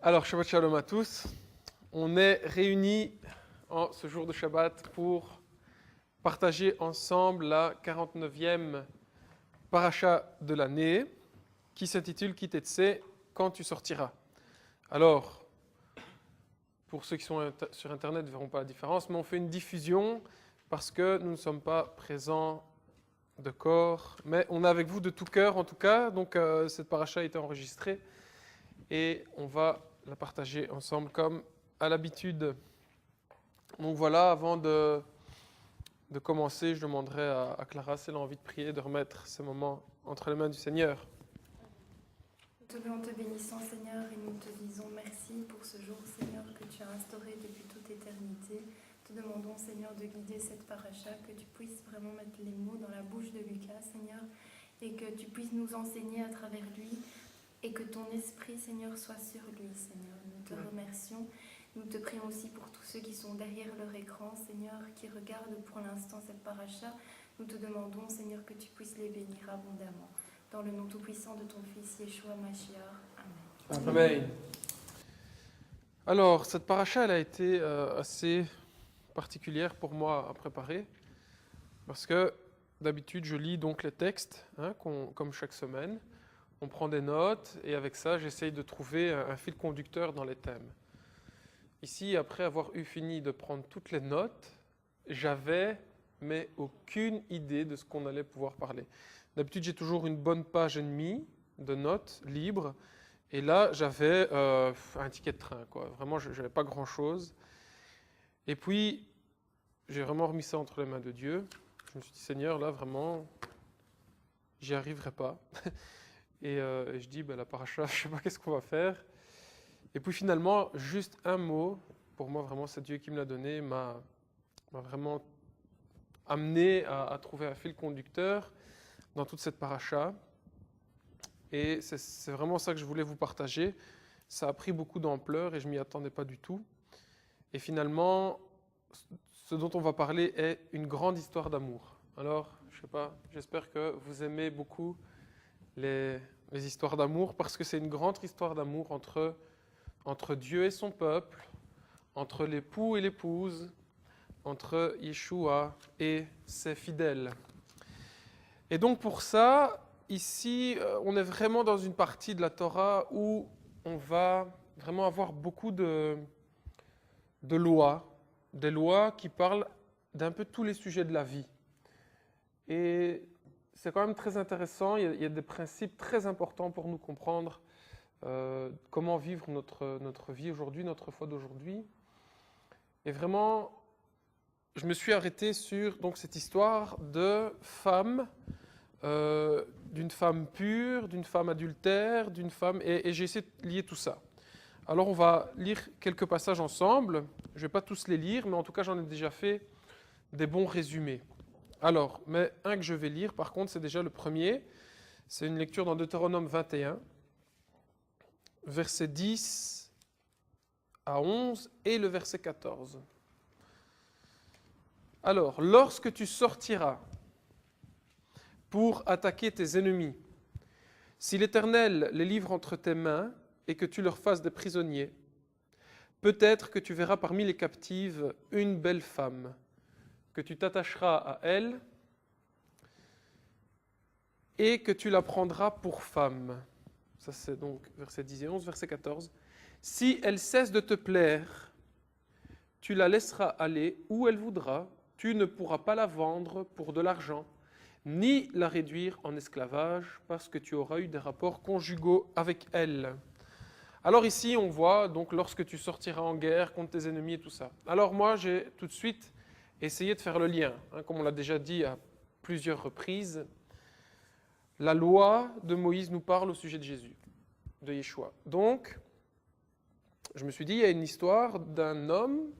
Alors, Shabbat Shalom à tous. On est réunis en ce jour de Shabbat pour partager ensemble la 49e paracha de l'année qui s'intitule Ki Tetsé, quand tu sortiras. Alors, pour ceux qui sont sur Internet ne verront pas la différence, mais on fait une diffusion parce que nous ne sommes pas présents de corps, mais on est avec vous de tout cœur en tout cas. Donc, cette paracha a été enregistrée et on va la partager ensemble comme à l'habitude. Donc voilà, avant de commencer, je demanderai à Clara, si elle a envie de prier, de remettre ce moment entre les mains du Seigneur. En te bénissant, Seigneur, et nous te disons merci pour ce jour, Seigneur, que tu as instauré depuis toute éternité. Te demandons, Seigneur, de guider cette paracha, que tu puisses vraiment mettre les mots dans la bouche de Lucas, Seigneur, et que tu puisses nous enseigner à travers lui, et que ton esprit, Seigneur, soit sur lui, Seigneur. Nous te remercions. Nous te prions aussi pour tous ceux qui sont derrière leur écran, Seigneur, qui regardent pour l'instant cette paracha. Nous te demandons, Seigneur, que tu puisses les bénir abondamment. Dans le nom tout-puissant de ton Fils, Yeshua Mashiach. Amen. Amen. Alors, cette paracha, elle a été assez particulière pour moi à préparer, parce que d'habitude, je lis donc les textes, comme chaque semaine. On prend des notes, et avec ça, j'essaye de trouver un fil conducteur dans les thèmes. Ici, après avoir fini de prendre toutes les notes, j'avais mais aucune idée de ce qu'on allait pouvoir parler. D'habitude, j'ai toujours une bonne page et demie de notes libres, et là, j'avais un ticket de train, quoi. Vraiment, je n'avais pas grand-chose. Et puis, j'ai vraiment remis ça entre les mains de Dieu. Je me suis dit, Seigneur, là, vraiment, j'y arriverai pas. Et je dis, la paracha, je ne sais pas qu'est-ce qu'on va faire. Et puis finalement, juste un mot, pour moi vraiment c'est Dieu qui me l'a donné, m'a vraiment amené à trouver un fil conducteur dans toute cette paracha. Et c'est vraiment ça que je voulais vous partager. Ça a pris beaucoup d'ampleur et je ne m'y attendais pas du tout. Et finalement, ce dont on va parler est une grande histoire d'amour. Alors, je ne sais pas, j'espère que vous aimez beaucoup les histoires d'amour, parce que c'est une grande histoire d'amour entre Dieu et son peuple, entre l'époux et l'épouse, entre Yeshua et ses fidèles. Et donc pour ça, ici, on est vraiment dans une partie de la Torah où on va vraiment avoir beaucoup de lois, des lois qui parlent d'un peu tous les sujets de la vie. Et c'est quand même très intéressant, il y a des principes très importants pour nous comprendre comment vivre notre vie aujourd'hui, notre foi d'aujourd'hui. Et vraiment, je me suis arrêté sur donc, cette histoire de femme, d'une femme pure, d'une femme adultère, d'une femme... Et j'ai essayé de lier tout ça. Alors on va lire quelques passages ensemble. Je ne vais pas tous les lire, mais en tout cas j'en ai déjà fait des bons résumés. Alors, mais un que je vais lire, par contre, c'est déjà le premier. C'est une lecture dans Deutéronome 21, versets 10 à 11 et le verset 14. Alors, lorsque tu sortiras pour attaquer tes ennemis, si l'Éternel les livre entre tes mains et que tu leur fasses des prisonniers, peut-être que tu verras parmi les captives une belle femme, que tu t'attacheras à elle et que tu la prendras pour femme. Ça c'est donc verset 10 et 11, verset 14. Si elle cesse de te plaire, tu la laisseras aller où elle voudra, tu ne pourras pas la vendre pour de l'argent, ni la réduire en esclavage, parce que tu auras eu des rapports conjugaux avec elle. Alors ici on voit donc lorsque tu sortiras en guerre contre tes ennemis et tout ça. Alors moi j'ai tout de suite essayé de faire le lien, comme on l'a déjà dit à plusieurs reprises. La loi de Moïse nous parle au sujet de Jésus, de Yeshua. Donc, je me suis dit, il y a une histoire d'un homme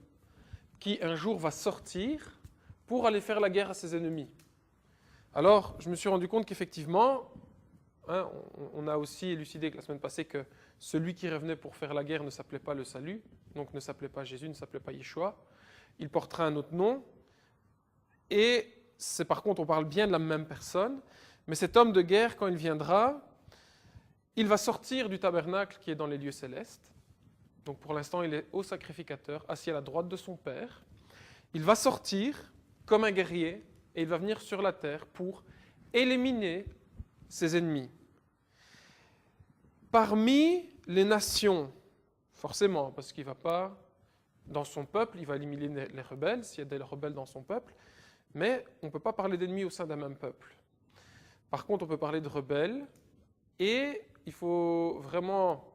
qui un jour va sortir pour aller faire la guerre à ses ennemis. Alors, je me suis rendu compte qu'effectivement, on a aussi élucidé la semaine passée que celui qui revenait pour faire la guerre ne s'appelait pas le salut, donc ne s'appelait pas Jésus, ne s'appelait pas Yeshua. Il portera un autre nom. Et c'est par contre, on parle bien de la même personne. Mais cet homme de guerre, quand il viendra, il va sortir du tabernacle qui est dans les lieux célestes Donc pour l'instant, il est haut sacrificateur, assis à la droite de son Père. Il va sortir comme un guerrier et il va venir sur la terre pour éliminer ses ennemis. Parmi les nations, forcément, parce qu'il ne va pas, dans son peuple, il va éliminer les rebelles, s'il y a des rebelles dans son peuple, mais on ne peut pas parler d'ennemis au sein d'un même peuple. Par contre, on peut parler de rebelles, et il faut vraiment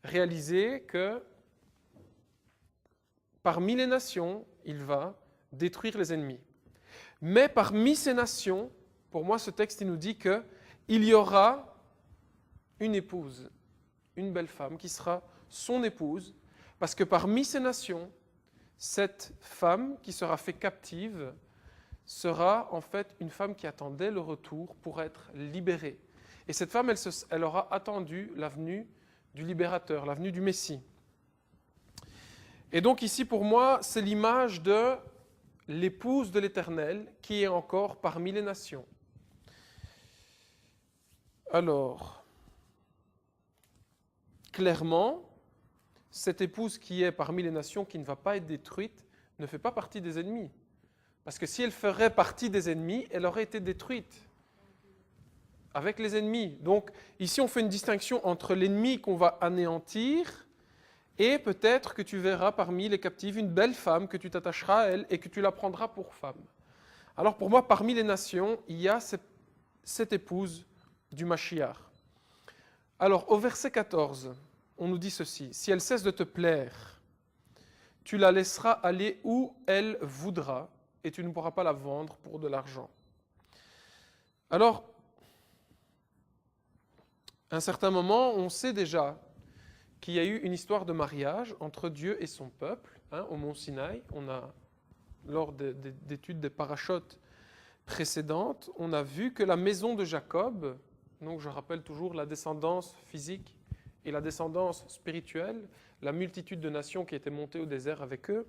réaliser que parmi les nations, il va détruire les ennemis. Mais parmi ces nations, pour moi, ce texte il nous dit qu'il y aura une épouse, une belle femme qui sera son épouse, parce que parmi ces nations, cette femme qui sera faite captive sera en fait une femme qui attendait le retour pour être libérée. Et cette femme, elle aura attendu la venue du libérateur, la venue du Messie. Et donc ici, pour moi, c'est l'image de l'épouse de l'Éternel qui est encore parmi les nations. Alors, clairement, cette épouse qui est parmi les nations, qui ne va pas être détruite, ne fait pas partie des ennemis. Parce que si elle ferait partie des ennemis, elle aurait été détruite avec les ennemis. Donc ici, on fait une distinction entre l'ennemi qu'on va anéantir et peut-être que tu verras parmi les captives une belle femme, que tu t'attacheras à elle et que tu la prendras pour femme. Alors pour moi, parmi les nations, il y a cette épouse du Mashiach. Alors au verset 14, on nous dit ceci, « Si elle cesse de te plaire, tu la laisseras aller où elle voudra et tu ne pourras pas la vendre pour de l'argent. » Alors, à un certain moment, on sait déjà qu'il y a eu une histoire de mariage entre Dieu et son peuple, au mont Sinaï. Lors d'études des parachutes précédentes, on a vu que la maison de Jacob, donc je rappelle toujours la descendance physique et la descendance spirituelle, la multitude de nations qui étaient montées au désert avec eux,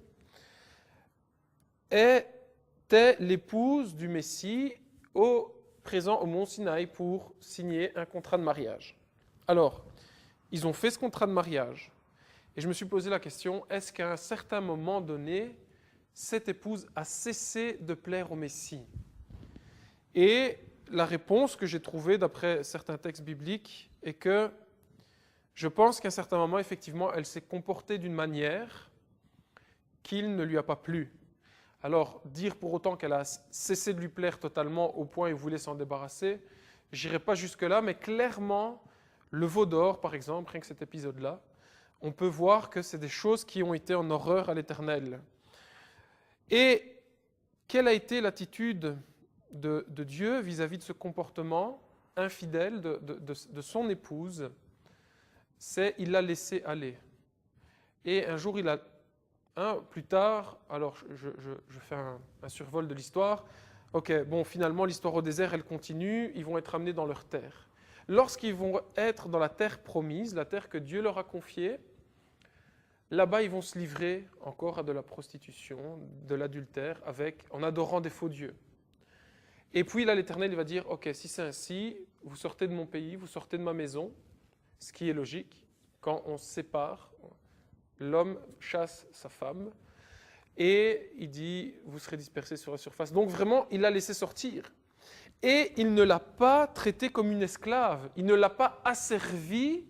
était l'épouse du Messie présent au mont Sinaï pour signer un contrat de mariage. Alors, ils ont fait ce contrat de mariage. Et je me suis posé la question, est-ce qu'à un certain moment donné, cette épouse a cessé de plaire au Messie? Et la réponse que j'ai trouvée d'après certains textes bibliques est que je pense qu'à un certain moment, effectivement, elle s'est comportée d'une manière qu'il ne lui a pas plu. Alors, dire pour autant qu'elle a cessé de lui plaire totalement au point où il voulait s'en débarrasser, je n'irai pas jusque-là, mais clairement, le veau d'or, par exemple, rien que cet épisode-là, on peut voir que c'est des choses qui ont été en horreur à l'Éternel. Et quelle a été l'attitude de Dieu vis-à-vis de ce comportement infidèle de son épouse? C'est il l'a laissé aller. Et un jour, plus tard, alors je fais un survol de l'histoire, ok, bon, finalement, l'histoire au désert, elle continue, ils vont être amenés dans leur terre. Lorsqu'ils vont être dans la terre promise, la terre que Dieu leur a confiée, là-bas, ils vont se livrer encore à de la prostitution, de l'adultère, en adorant des faux dieux. Et puis là, l'Éternel il va dire, ok, si c'est ainsi, vous sortez de mon pays, vous sortez de ma maison, ce qui est logique, quand on se sépare, l'homme chasse sa femme, et il dit, vous serez dispersés sur la surface. Donc vraiment, il l'a laissé sortir. Et il ne l'a pas traitée comme une esclave, il ne l'a pas asservie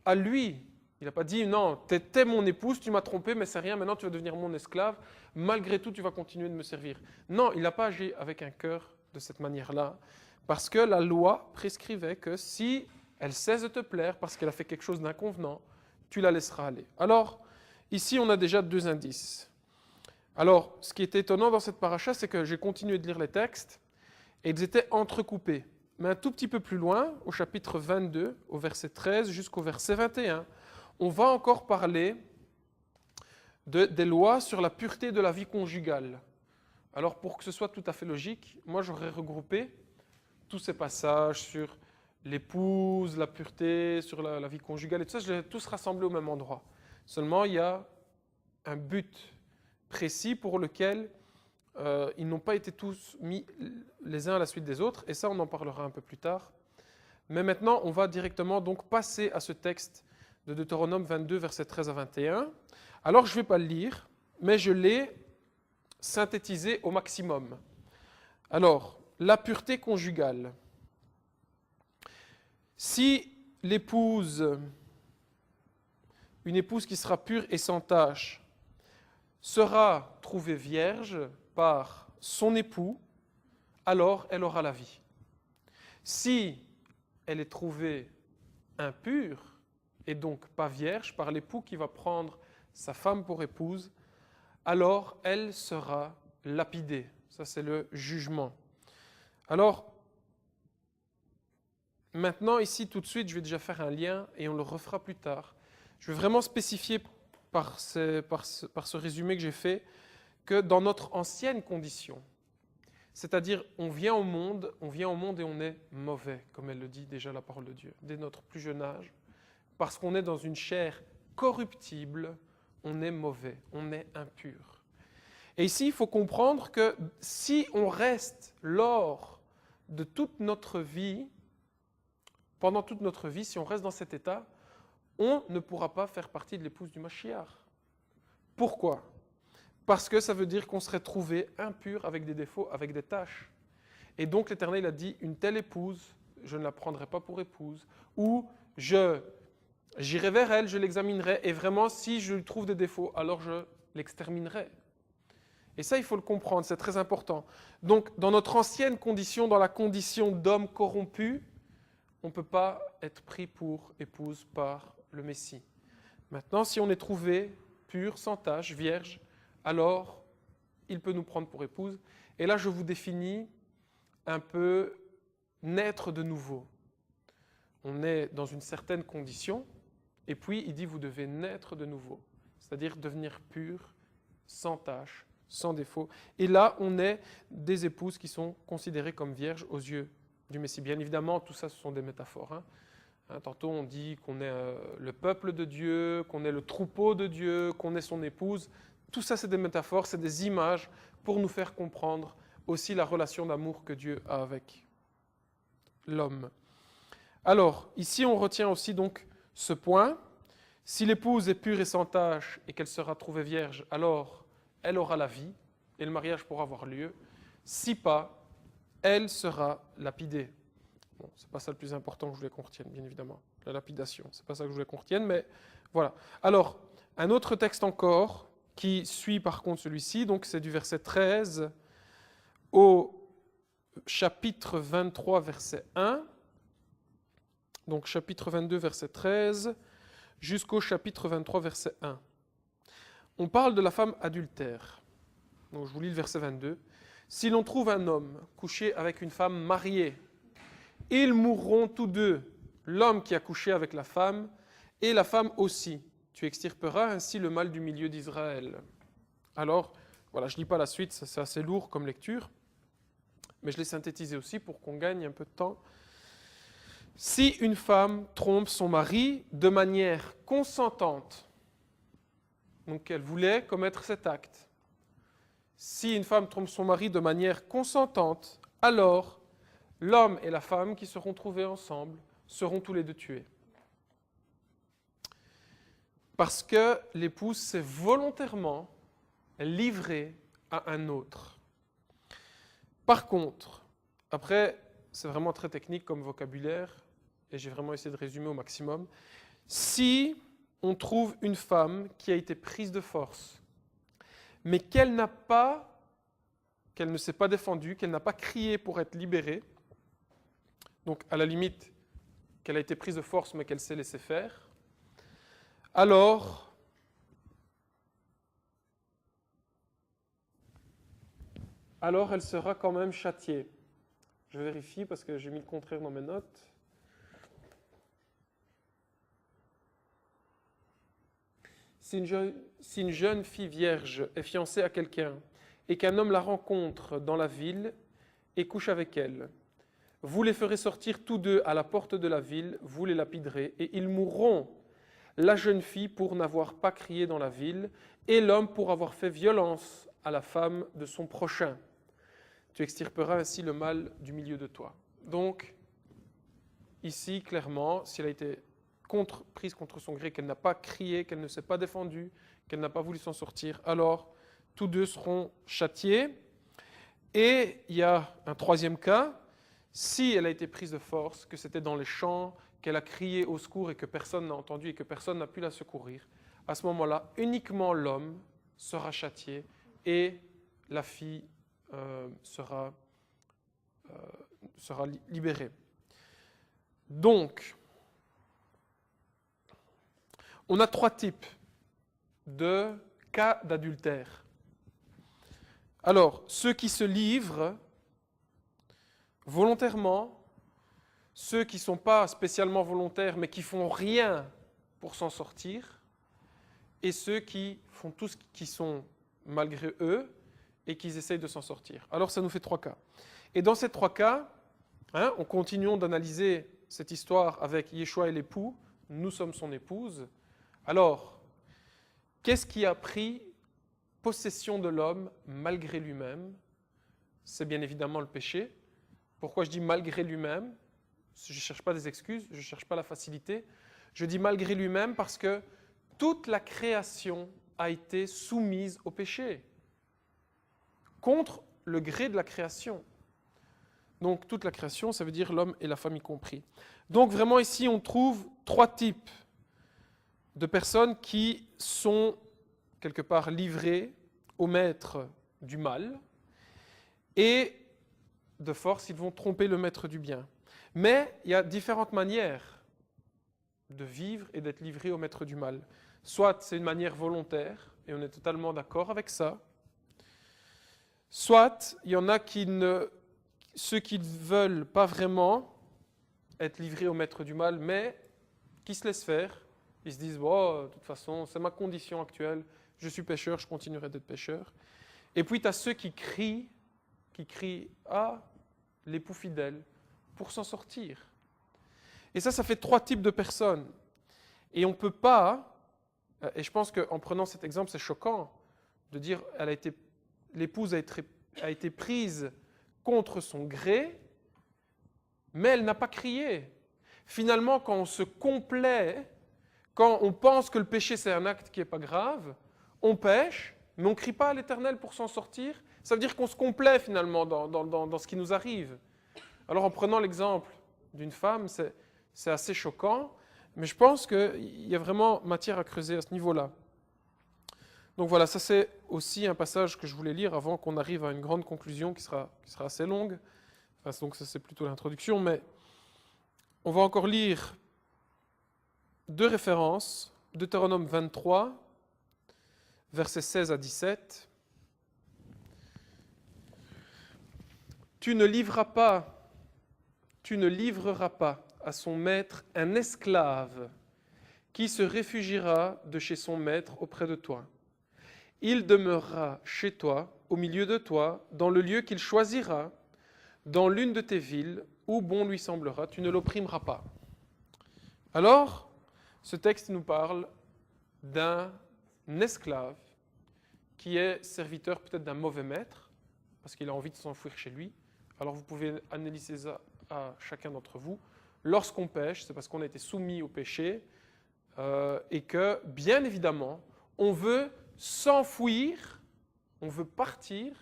à lui. Il n'a pas dit, non, t'étais mon épouse, tu m'as trompé, mais c'est rien, maintenant tu vas devenir mon esclave, malgré tout tu vas continuer de me servir. Non, il n'a pas agi avec un cœur de cette manière-là, parce que la loi prescrivait que si elle cesse de te plaire, parce qu'elle a fait quelque chose d'inconvenant, tu la laisseras aller. Alors, ici on a déjà deux indices. Alors, ce qui est étonnant dans cette paracha, c'est que j'ai continué de lire les textes, et ils étaient entrecoupés. Mais un tout petit peu plus loin, au chapitre 22, au verset 13 jusqu'au verset 21, on va encore parler des lois sur la pureté de la vie conjugale. Alors pour que ce soit tout à fait logique, moi j'aurais regroupé tous ces passages sur l'épouse, la pureté, sur la vie conjugale et tout ça, je les ai tous rassemblés au même endroit. Seulement il y a un but précis pour lequel ils n'ont pas été tous mis les uns à la suite des autres, et ça on en parlera un peu plus tard. Mais maintenant on va directement donc passer à ce texte de Deutéronome 22, versets 13 à 21. Alors, je ne vais pas le lire, mais je l'ai synthétisé au maximum. Alors, la pureté conjugale. Si une épouse qui sera pure et sans tache, sera trouvée vierge par son époux, alors elle aura la vie. Si elle est trouvée impure, et donc pas vierge, par l'époux qui va prendre sa femme pour épouse, alors elle sera lapidée. Ça, c'est le jugement. Alors, maintenant, ici, tout de suite, je vais déjà faire un lien, et on le refera plus tard. Je vais vraiment spécifier par ce résumé que j'ai fait, que dans notre ancienne condition, c'est-à-dire on vient au monde et on est mauvais, comme elle le dit déjà la parole de Dieu, dès notre plus jeune âge, parce qu'on est dans une chair corruptible, on est mauvais, on est impur. Et ici, il faut comprendre que si on reste lors de toute notre vie, pendant toute notre vie, si on reste dans cet état, on ne pourra pas faire partie de l'épouse du Mashiach. Pourquoi ? Parce que ça veut dire qu'on serait trouvé impur avec des défauts, avec des taches. Et donc l'Éternel a dit, une telle épouse, je ne la prendrai pas pour épouse, ou j'irai vers elle, je l'examinerai, et vraiment, si je lui trouve des défauts, alors je l'exterminerai. Et ça, il faut le comprendre, c'est très important. Donc, dans notre ancienne condition, dans la condition d'homme corrompu, on ne peut pas être pris pour épouse par le Messie. Maintenant, si on est trouvé pur, sans tache, vierge, alors il peut nous prendre pour épouse. Et là, je vous définis un peu naître de nouveau. On est dans une certaine condition, et puis il dit vous devez naître de nouveau, c'est-à-dire devenir pur, sans tache, sans défaut. Et là, on est des épouses qui sont considérées comme vierges aux yeux du Messie. Bien évidemment, tout ça, ce sont des métaphores. Tantôt, on dit qu'on est le peuple de Dieu, qu'on est le troupeau de Dieu, qu'on est son épouse. Tout ça, c'est des métaphores, c'est des images pour nous faire comprendre aussi la relation d'amour que Dieu a avec l'homme. Alors, ici, on retient aussi donc ce point. Si l'épouse est pure et sans tache et qu'elle sera trouvée vierge, alors elle aura la vie et le mariage pourra avoir lieu. Si pas, elle sera lapidée. Bon, c'est pas ça le plus important que je voulais qu'on retienne, bien évidemment. La lapidation, c'est pas ça que je voulais qu'on retienne, mais voilà. Alors, un autre texte encore qui suit par contre celui-ci, donc c'est du verset 13 au chapitre 23, verset 1. Donc chapitre 22, verset 13, jusqu'au chapitre 23, verset 1. On parle de la femme adultère. Donc je vous lis le verset 22. « Si l'on trouve un homme couché avec une femme mariée, ils mourront tous deux, l'homme qui a couché avec la femme et la femme aussi. Tu extirperas ainsi le mal du milieu d'Israël. » Alors, voilà, je ne lis pas la suite, c'est assez lourd comme lecture, mais je l'ai synthétisé aussi pour qu'on gagne un peu de temps. Si une femme trompe son mari de manière consentante, donc elle voulait commettre cet acte, si une femme trompe son mari de manière consentante, alors l'homme et la femme qui seront trouvés ensemble seront tous les deux tués. Parce que l'épouse s'est volontairement livrée à un autre. Par contre, après, c'est vraiment très technique comme vocabulaire, et j'ai vraiment essayé de résumer au maximum. Si on trouve une femme qui a été prise de force, mais qu'elle ne s'est pas défendue, qu'elle n'a pas crié pour être libérée, donc à la limite qu'elle a été prise de force mais qu'elle s'est laissée faire, alors elle sera quand même châtiée. Je vérifie parce que j'ai mis le contraire dans mes notes. Si une jeune fille vierge est fiancée à quelqu'un et qu'un homme la rencontre dans la ville et couche avec elle, vous les ferez sortir tous deux à la porte de la ville, vous les lapiderez, et ils mourront, la jeune fille pour n'avoir pas crié dans la ville, et l'homme pour avoir fait violence à la femme de son prochain. Tu extirperas ainsi le mal du milieu de toi. Donc, ici, clairement, si elle a été prise contre son gré, qu'elle n'a pas crié, qu'elle ne s'est pas défendue, qu'elle n'a pas voulu s'en sortir, alors tous deux seront châtiés. Et il y a un troisième cas, si elle a été prise de force, que c'était dans les champs, qu'elle a crié au secours et que personne n'a entendu et que personne n'a pu la secourir, à ce moment-là, uniquement l'homme sera châtié et la fille sera libérée. Donc, on a 3 types de cas d'adultère. Alors, ceux qui se livrent volontairement, ceux qui ne sont pas spécialement volontaires mais qui font rien pour s'en sortir, et ceux qui font tout ce qui sont malgré eux et qui essayent de s'en sortir. Alors ça nous fait 3 cas. Et dans ces 3 cas, on continue d'analyser cette histoire avec Yeshua et l'époux, nous sommes son épouse. Alors, qu'est-ce qui a pris possession de l'homme malgré lui-même? C'est bien évidemment le péché. Pourquoi je dis malgré lui-même? Je ne cherche pas des excuses, je ne cherche pas la facilité. Je dis malgré lui-même parce que toute la création a été soumise au péché, contre le gré de la création. Donc toute la création, ça veut dire l'homme et la femme y compris. Donc vraiment ici, on trouve 3 types de personnes qui sont quelque part livrées au maître du mal et de force, ils vont tromper le maître du bien. Mais il y a différentes manières de vivre et d'être livré au maître du mal. Soit c'est une manière volontaire, et on est totalement d'accord avec ça. Soit il y en a ceux qui ne veulent pas vraiment être livrés au maître du mal, mais qui se laissent faire. Ils se disent, de toute façon, c'est ma condition actuelle, je suis pécheur, je continuerai d'être pécheur. Et puis tu as ceux qui crient à l'époux fidèle pour s'en sortir. Et ça fait 3 types de personnes. Et on ne peut pas, et je pense qu'en prenant cet exemple, c'est choquant de dire l'épouse a été prise contre son gré, mais elle n'a pas crié. Finalement, quand on se complaît, quand on pense que le péché c'est un acte qui n'est pas grave, on pêche, mais on ne crie pas à l'Éternel pour s'en sortir. Ça veut dire qu'on se complaît finalement dans ce qui nous arrive. Alors en prenant l'exemple d'une femme, c'est assez choquant, mais je pense qu'il y a vraiment matière à creuser à ce niveau-là. Donc voilà, ça c'est aussi un passage que je voulais lire avant qu'on arrive à une grande conclusion qui sera assez longue. Enfin, donc ça c'est plutôt l'introduction, mais on va encore lire 2 références. Deutéronome 23, versets 16 à 17. Tu ne livreras pas à son maître un esclave qui se réfugiera de chez son maître auprès de toi. Il demeurera chez toi, au milieu de toi, dans le lieu qu'il choisira, dans l'une de tes villes, où bon lui semblera, tu ne l'opprimeras pas. Alors, ce texte nous parle d'un esclave qui est serviteur peut-être d'un mauvais maître, parce qu'il a envie de s'enfuir chez lui. Alors vous pouvez analyser ça à chacun d'entre vous. Lorsqu'on pêche, c'est parce qu'on a été soumis au péché et que, bien évidemment, on veut s'enfuir, on veut partir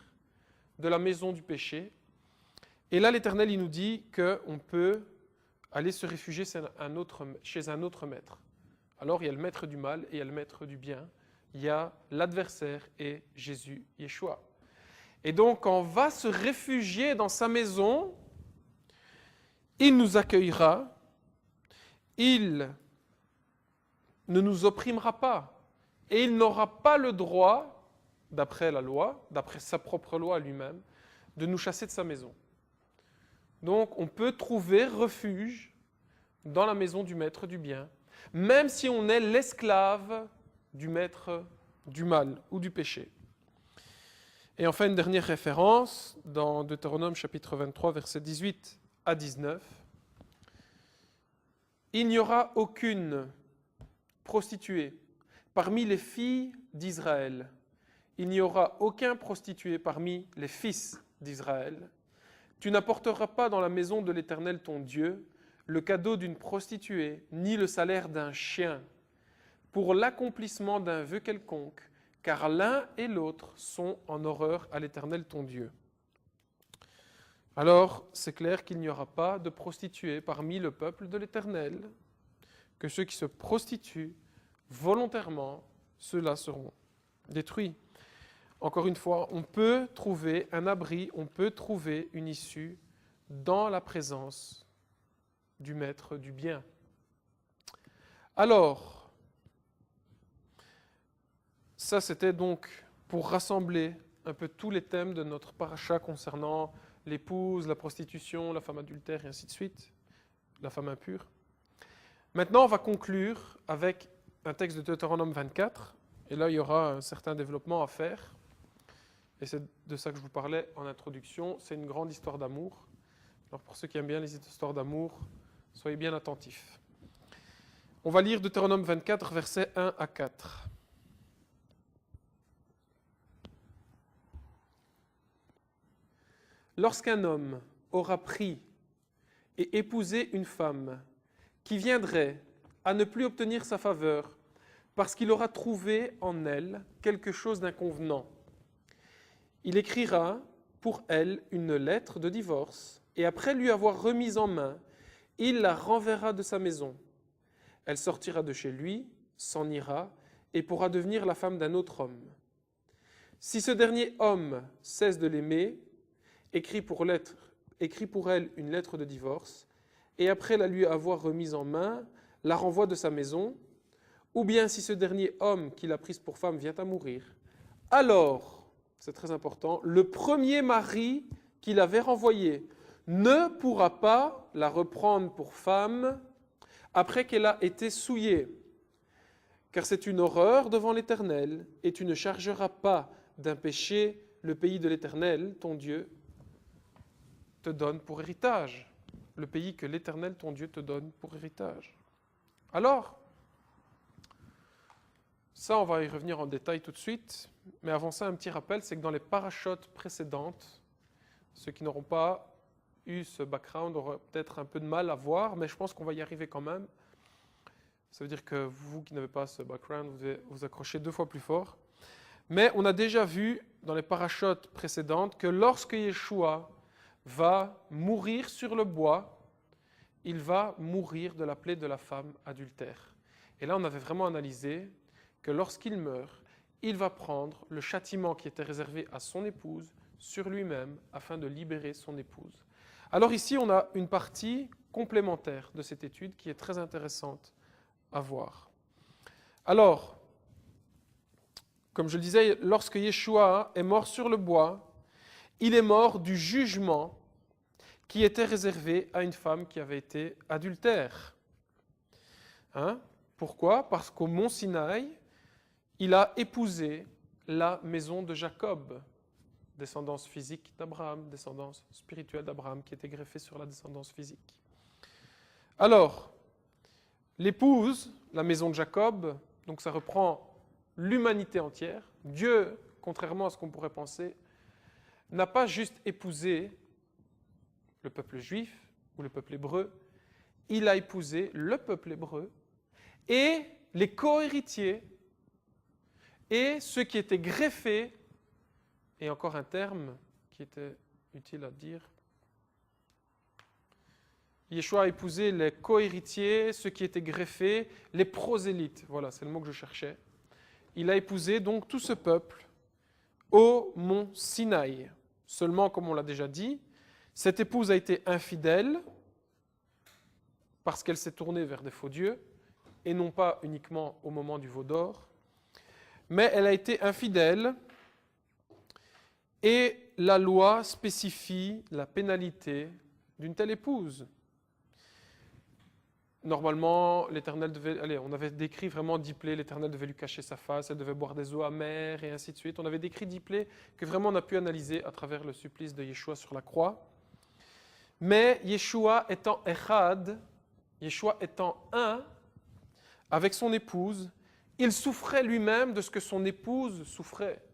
de la maison du péché. Et là, l'Éternel, il nous dit qu'on peut aller se réfugier chez un autre maître. Alors, il y a le maître du mal et il y a le maître du bien. Il y a l'adversaire et Jésus, Yeshua. Et donc, quand on va se réfugier dans sa maison, il nous accueillera, il ne nous opprimera pas. Et il n'aura pas le droit, d'après la loi, d'après sa propre loi lui-même, de nous chasser de sa maison. Donc, on peut trouver refuge dans la maison du maître du bien, même si on est l'esclave du maître du mal ou du péché. Et enfin, une dernière référence dans Deutéronome chapitre 23, versets 18 à 19. Il n'y aura aucune prostituée parmi les filles d'Israël. Il n'y aura aucun prostitué parmi les fils d'Israël. Tu n'apporteras pas dans la maison de l'Éternel ton Dieu le cadeau d'une prostituée, ni le salaire d'un chien, pour l'accomplissement d'un vœu quelconque, car l'un et l'autre sont en horreur à l'Éternel ton Dieu. Alors, c'est clair qu'il n'y aura pas de prostituées parmi le peuple de l'Éternel, que ceux qui se prostituent volontairement, ceux-là seront détruits. Encore une fois, on peut trouver un abri, on peut trouver une issue dans la présence du maître du bien. Alors, ça c'était donc pour rassembler un peu tous les thèmes de notre paracha concernant l'épouse, la prostitution, la femme adultère et ainsi de suite, la femme impure. Maintenant, on va conclure avec un texte de Deutéronome 24, et là il y aura un certain développement à faire, et c'est de ça que je vous parlais en introduction, c'est une grande histoire d'amour. Alors pour ceux qui aiment bien les histoires d'amour, soyez bien attentifs. On va lire Deutéronome 24, versets 1 à 4. Lorsqu'un homme aura pris et épousé une femme qui viendrait à ne plus obtenir sa faveur parce qu'il aura trouvé en elle quelque chose d'inconvenant, il écrira pour elle une lettre de divorce et après lui avoir remise en main, il la renverra de sa maison. Elle sortira de chez lui, s'en ira et pourra devenir la femme d'un autre homme. Si ce dernier homme cesse de l'aimer, écrit pour elle une lettre de divorce, et après la lui avoir remise en main, la renvoie de sa maison, ou bien si ce dernier homme qui l'a prise pour femme vient à mourir, alors, c'est très important, le premier mari qui l'avait renvoyée ne pourra pas la reprendre pour femme après qu'elle a été souillée, car c'est une horreur devant l'Éternel, et tu ne chargeras pas d'un péché le pays de l'Éternel, ton Dieu, te donne pour héritage. Le pays que l'Éternel, ton Dieu, te donne pour héritage. Alors, ça, on va y revenir en détail tout de suite, mais avant ça, un petit rappel, c'est que dans les parachutes précédentes, ceux qui n'auront pas eu ce background auront peut-être un peu de mal à voir, mais je pense qu'on va y arriver quand même. Ça veut dire que vous qui n'avez pas ce background, vous devez vous accrocher 2 fois plus fort. Mais on a déjà vu dans les parachutes précédentes que lorsque Yeshua va mourir sur le bois, il va mourir de la plaie de la femme adultère. Et là, on avait vraiment analysé que lorsqu'il meurt, il va prendre le châtiment qui était réservé à son épouse sur lui-même afin de libérer son épouse. Alors ici, on a une partie complémentaire de cette étude qui est très intéressante à voir. Alors, comme je le disais, lorsque Yeshua est mort sur le bois, il est mort du jugement qui était réservé à une femme qui avait été adultère. Pourquoi ? Parce qu'au mont Sinaï, il a épousé la maison de Jacob, descendance physique d'Abraham, descendance spirituelle d'Abraham, qui était greffée sur la descendance physique. Alors, l'épouse, la maison de Jacob, donc ça reprend l'humanité entière. Dieu, contrairement à ce qu'on pourrait penser, n'a pas juste épousé le peuple juif ou le peuple hébreu, il a épousé le peuple hébreu et les co-héritiers et ceux qui étaient greffés, et encore un terme qui était utile à dire. Yeshua a épousé les co-héritiers, ceux qui étaient greffés, les prosélytes, voilà, c'est le mot que je cherchais. Il a épousé donc tout ce peuple au mont Sinaï. Seulement, comme on l'a déjà dit, cette épouse a été infidèle parce qu'elle s'est tournée vers des faux dieux, et non pas uniquement au moment du veau d'or, mais elle a été infidèle, et la loi spécifie la pénalité d'une telle épouse. Normalement, l'Éternel devait... on avait décrit vraiment 10 plaies, l'Éternel devait lui cacher sa face, elle devait boire des eaux amères, et ainsi de suite. On avait décrit 10 plaies que vraiment on a pu analyser à travers le supplice de Yeshua sur la croix. Mais Yeshua étant Echad, Yeshua étant un, avec son épouse, il souffrait lui-même de ce que son épouse souffrait.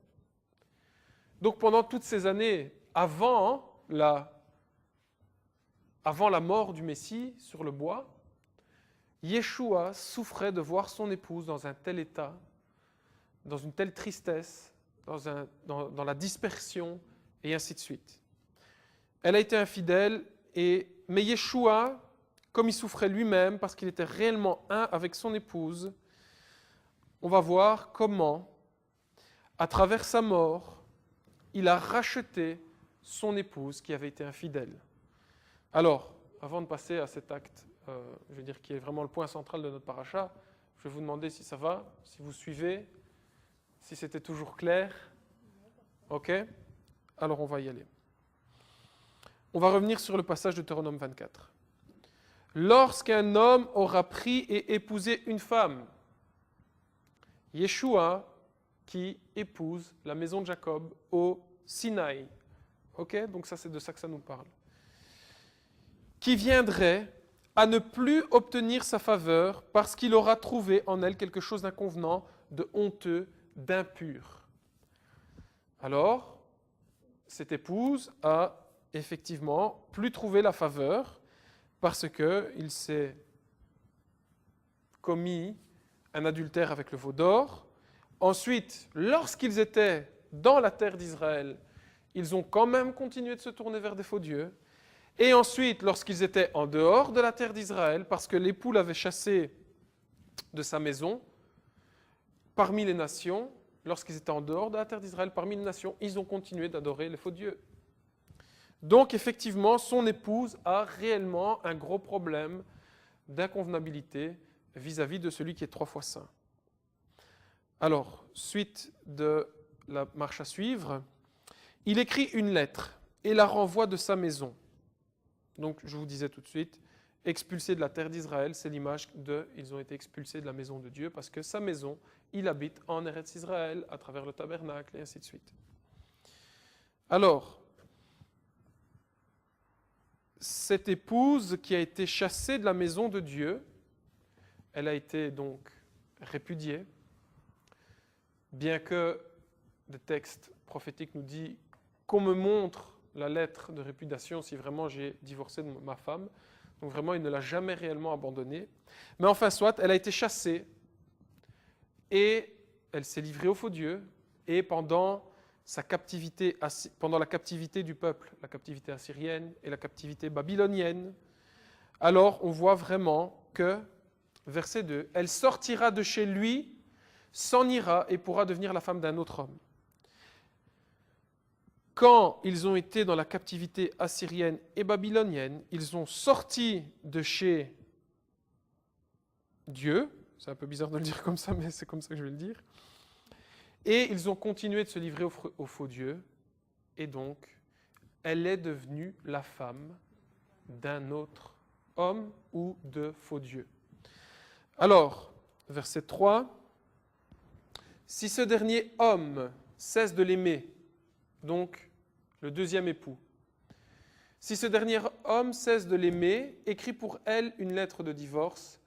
Donc pendant toutes ces années, avant la avant la mort du Messie sur le bois, Yeshua souffrait de voir son épouse dans un tel état, dans une telle tristesse, dans la dispersion, et ainsi de suite. Elle a été infidèle, mais Yeshua, comme il souffrait lui-même, parce qu'il était réellement un avec son épouse, on va voir comment, à travers sa mort, il a racheté son épouse qui avait été infidèle. Alors, avant de passer à cet acte, je veux dire qui est vraiment le point central de notre paracha, je vais vous demander si ça va, si vous suivez, si c'était toujours clair. Ok? Alors on va y aller. On va revenir sur le passage de Deutéronome 24. Lorsqu'un homme aura pris et épousé une femme, Yeshua qui épouse la maison de Jacob au Sinaï. Ok? Donc ça, c'est de ça que ça nous parle. Qui viendrait à ne plus obtenir sa faveur parce qu'il aura trouvé en elle quelque chose d'inconvenant, de honteux, d'impur. Alors, cette épouse a effectivement plus trouvé la faveur parce qu'il s'est commis un adultère avec le veau d'or. Ensuite, lorsqu'ils étaient dans la terre d'Israël, ils ont quand même continué de se tourner vers des faux dieux. Et ensuite, lorsqu'ils étaient en dehors de la terre d'Israël, parce que l'époux l'avait chassé de sa maison, parmi les nations, lorsqu'ils étaient en dehors de la terre d'Israël, parmi les nations, ils ont continué d'adorer les faux dieux. Donc, effectivement, son épouse a réellement un gros problème d'inconvenabilité vis-à-vis de celui qui est 3 fois saint. Alors, suite de la marche à suivre, il écrit une lettre et la renvoie de sa maison. Donc, je vous disais tout de suite, expulsés de la terre d'Israël, c'est l'image ils ont été expulsés de la maison de Dieu parce que sa maison, il habite en Eretz Israël à travers le tabernacle et ainsi de suite. Alors, cette épouse qui a été chassée de la maison de Dieu, elle a été donc répudiée, bien que le texte prophétique nous dit qu'on me montre la lettre de répudiation si vraiment j'ai divorcé de ma femme. Donc vraiment, il ne l'a jamais réellement abandonnée. Mais enfin, soit, elle a été chassée et elle s'est livrée aux faux dieux. Et pendant la captivité du peuple, la captivité assyrienne et la captivité babylonienne, alors on voit vraiment que, verset 2, elle sortira de chez lui, s'en ira et pourra devenir la femme d'un autre homme. Quand ils ont été dans la captivité assyrienne et babylonienne, ils ont sorti de chez Dieu, c'est un peu bizarre de le dire comme ça, mais c'est comme ça que je vais le dire, et ils ont continué de se livrer aux faux dieux, et donc elle est devenue la femme d'un autre homme ou de faux dieux. Alors, verset 3, si ce dernier homme cesse de l'aimer, donc le deuxième époux, si ce dernier homme cesse de l'aimer, écrit pour elle une lettre de divorce,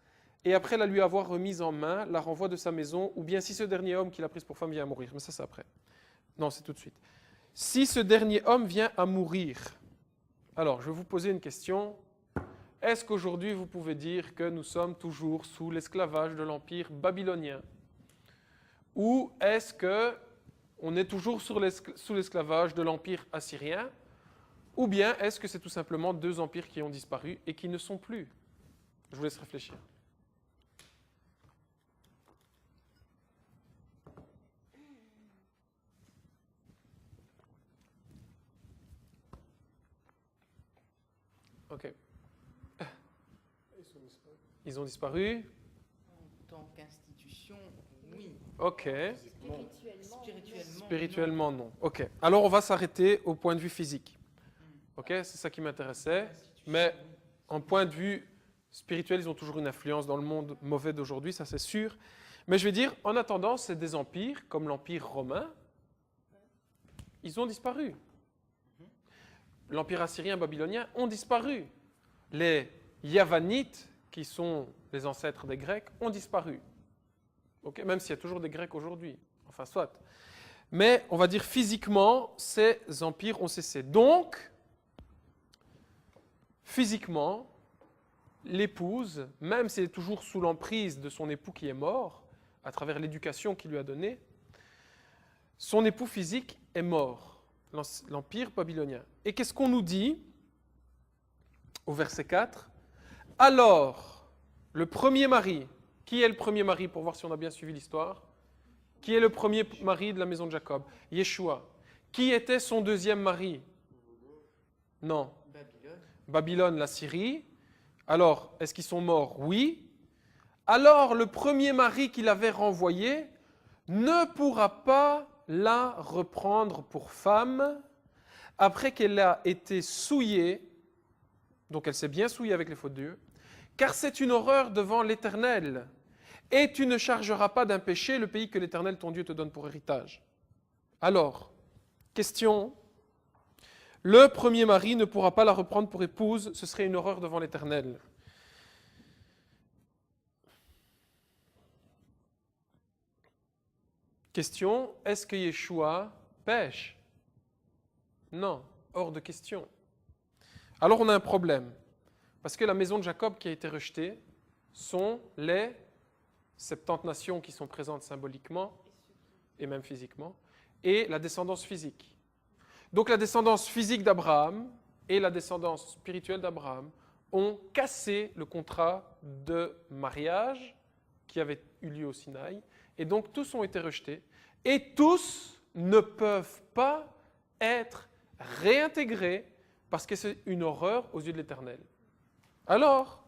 et après la lui avoir remise en main, la renvoie de sa maison, ou bien si ce dernier homme qui l'a prise pour femme vient à mourir. Mais ça, c'est après. Non, c'est tout de suite. Si ce dernier homme vient à mourir, alors je vais vous poser une question. Est-ce qu'aujourd'hui vous pouvez dire que nous sommes toujours sous l'esclavage de l'empire babylonien? Ou est-ce qu'on est toujours sous l'esclavage de l'empire assyrien? Ou bien est-ce que c'est tout simplement 2 empires qui ont disparu et qui ne sont plus? Je vous laisse réfléchir. Ok. Ils ont disparu. En tant qu'institution, oui. Ok. Spirituellement, non. Ok. Alors on va s'arrêter au point de vue physique. Ok, c'est ça qui m'intéressait. Mais en point de vue spirituel, ils ont toujours une influence dans le monde mauvais d'aujourd'hui, ça c'est sûr. Mais je vais dire, en attendant, c'est des empires comme l'empire romain. Ils ont disparu. L'empire assyrien, babylonien ont disparu. Les Yavanites, qui sont les ancêtres des Grecs, ont disparu. Okay, même s'il y a toujours des Grecs aujourd'hui. Enfin, soit. Mais on va dire physiquement, ces empires ont cessé. Donc, physiquement, l'épouse, même si elle est toujours sous l'emprise de son époux qui est mort, à travers l'éducation qu'il lui a donnée, son époux physique est mort, l'empire babylonien. Et qu'est-ce qu'on nous dit au verset 4 ? Alors, le premier mari, qui est le premier mari pour voir si on a bien suivi l'histoire ? Qui est le premier mari de la maison de Jacob ? Yeshua. Qui était son deuxième mari ? Non. Babylone, la Syrie. Alors, est-ce qu'ils sont morts ? Oui. Alors, le premier mari qu'il avait renvoyé ne pourra pas la reprendre pour femme après qu'elle a été souillée, donc elle s'est bien souillée avec les fautes de Dieu, car c'est une horreur devant l'Éternel. Et tu ne chargeras pas d'un péché le pays que l'Éternel ton Dieu te donne pour héritage. Alors, question, le premier mari ne pourra pas la reprendre pour épouse, ce serait une horreur devant l'Éternel. Question, est-ce que Yeshua pêche ? Non, hors de question. Alors on a un problème, parce que la maison de Jacob qui a été rejetée sont les 70 nations qui sont présentes symboliquement et même physiquement, et la descendance physique. Donc la descendance physique d'Abraham et la descendance spirituelle d'Abraham ont cassé le contrat de mariage qui avait eu lieu au Sinaï, et donc tous ont été rejetés, et tous ne peuvent pas être réintégrés parce que c'est une horreur aux yeux de l'Éternel. Alors,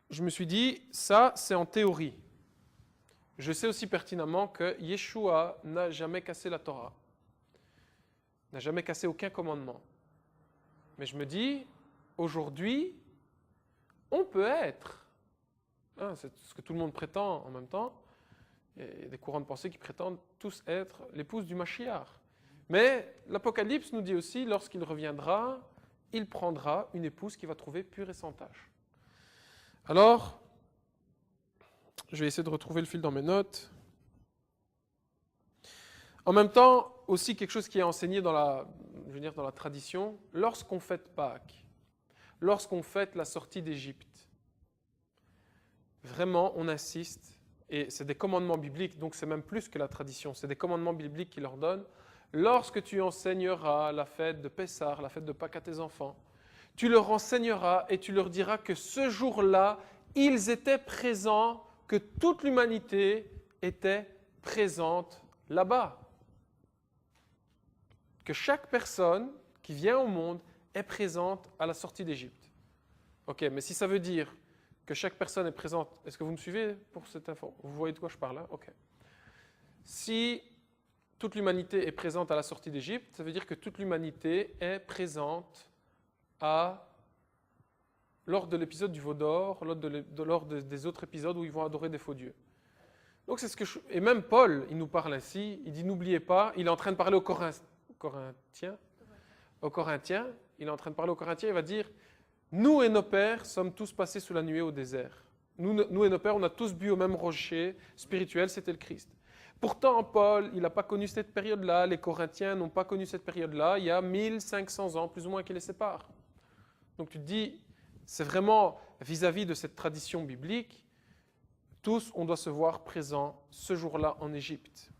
je me suis dit, ça c'est en théorie. Je sais aussi pertinemment que Yeshua n'a jamais cassé la Torah, n'a jamais cassé aucun commandement. Mais je me dis, aujourd'hui, on peut être, c'est ce que tout le monde prétend en même temps, il y a des courants de pensée qui prétendent tous être l'épouse du Mashiach. Mais l'Apocalypse nous dit aussi, lorsqu'il reviendra, il prendra une épouse qui va trouver pure et sans tache. Alors, je vais essayer de retrouver le fil dans mes notes. En même temps, aussi quelque chose qui est enseigné dans la tradition, lorsqu'on fête Pâques, lorsqu'on fête la sortie d'Égypte, vraiment, on insiste, et c'est des commandements bibliques, donc c'est même plus que la tradition, c'est des commandements bibliques qui leur donnent. Lorsque tu enseigneras la fête de Pessah, la fête de Pâques à tes enfants, tu leur enseigneras et tu leur diras que ce jour-là, ils étaient présents, que toute l'humanité était présente là-bas. Que chaque personne qui vient au monde est présente à la sortie d'Égypte. Ok, mais si ça veut dire que chaque personne est présente, est-ce que vous me suivez pour cette info ? Vous voyez de quoi je parle là ? Ok. Si toute l'humanité est présente à la sortie d'Égypte, ça veut dire que toute l'humanité est présente lors de l'épisode du veau d'or, lors des autres épisodes où ils vont adorer des faux dieux. Donc c'est et même Paul, il nous parle ainsi, il dit n'oubliez pas, il est en train de parler aux Corinthiens, il est en train de parler aux Corinthiens, il va dire nous et nos pères sommes tous passés sous la nuée au désert. Nous et nos pères, on a tous bu au même rocher spirituel, c'était le Christ. Pourtant, Paul, il n'a pas connu cette période-là, les Corinthiens n'ont pas connu cette période-là, il y a 1500 ans, plus ou moins, qui les séparent. Donc tu te dis, c'est vraiment vis-à-vis de cette tradition biblique, tous, on doit se voir présents ce jour-là en Égypte.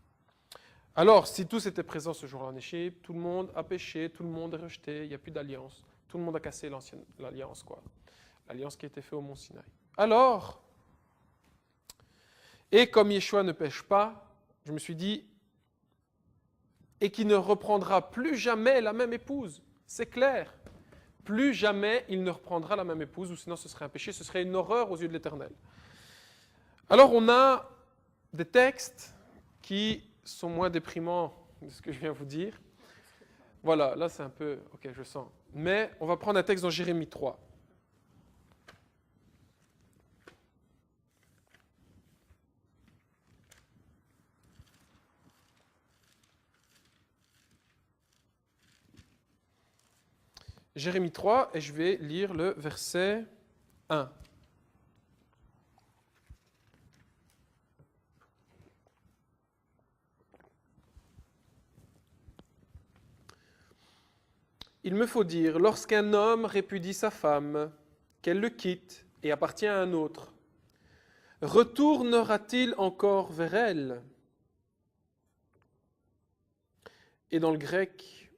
Alors, si tous étaient présents ce jour-là en Égypte, tout le monde a péché, tout le monde est rejeté, il n'y a plus d'alliance. Tout le monde a cassé l'alliance, quoi. L'alliance qui a été faite au mont Sinaï. Alors, et comme Yeshua ne pêche pas, je me suis dit, et qui ne reprendra plus jamais la même épouse, c'est clair. Plus jamais il ne reprendra la même épouse, ou sinon ce serait un péché, ce serait une horreur aux yeux de l'Éternel. Alors on a des textes qui sont moins déprimants de ce que je viens de vous dire. Voilà, là c'est un peu, ok, je sens. Mais on va prendre un texte dans Jérémie 3. Jérémie 3, et je vais lire le verset 1. il me faut dire, lorsqu'un homme répudie sa femme, qu'elle le quitte et appartient à un autre, retournera-t-il encore vers elle? Et dans le grec,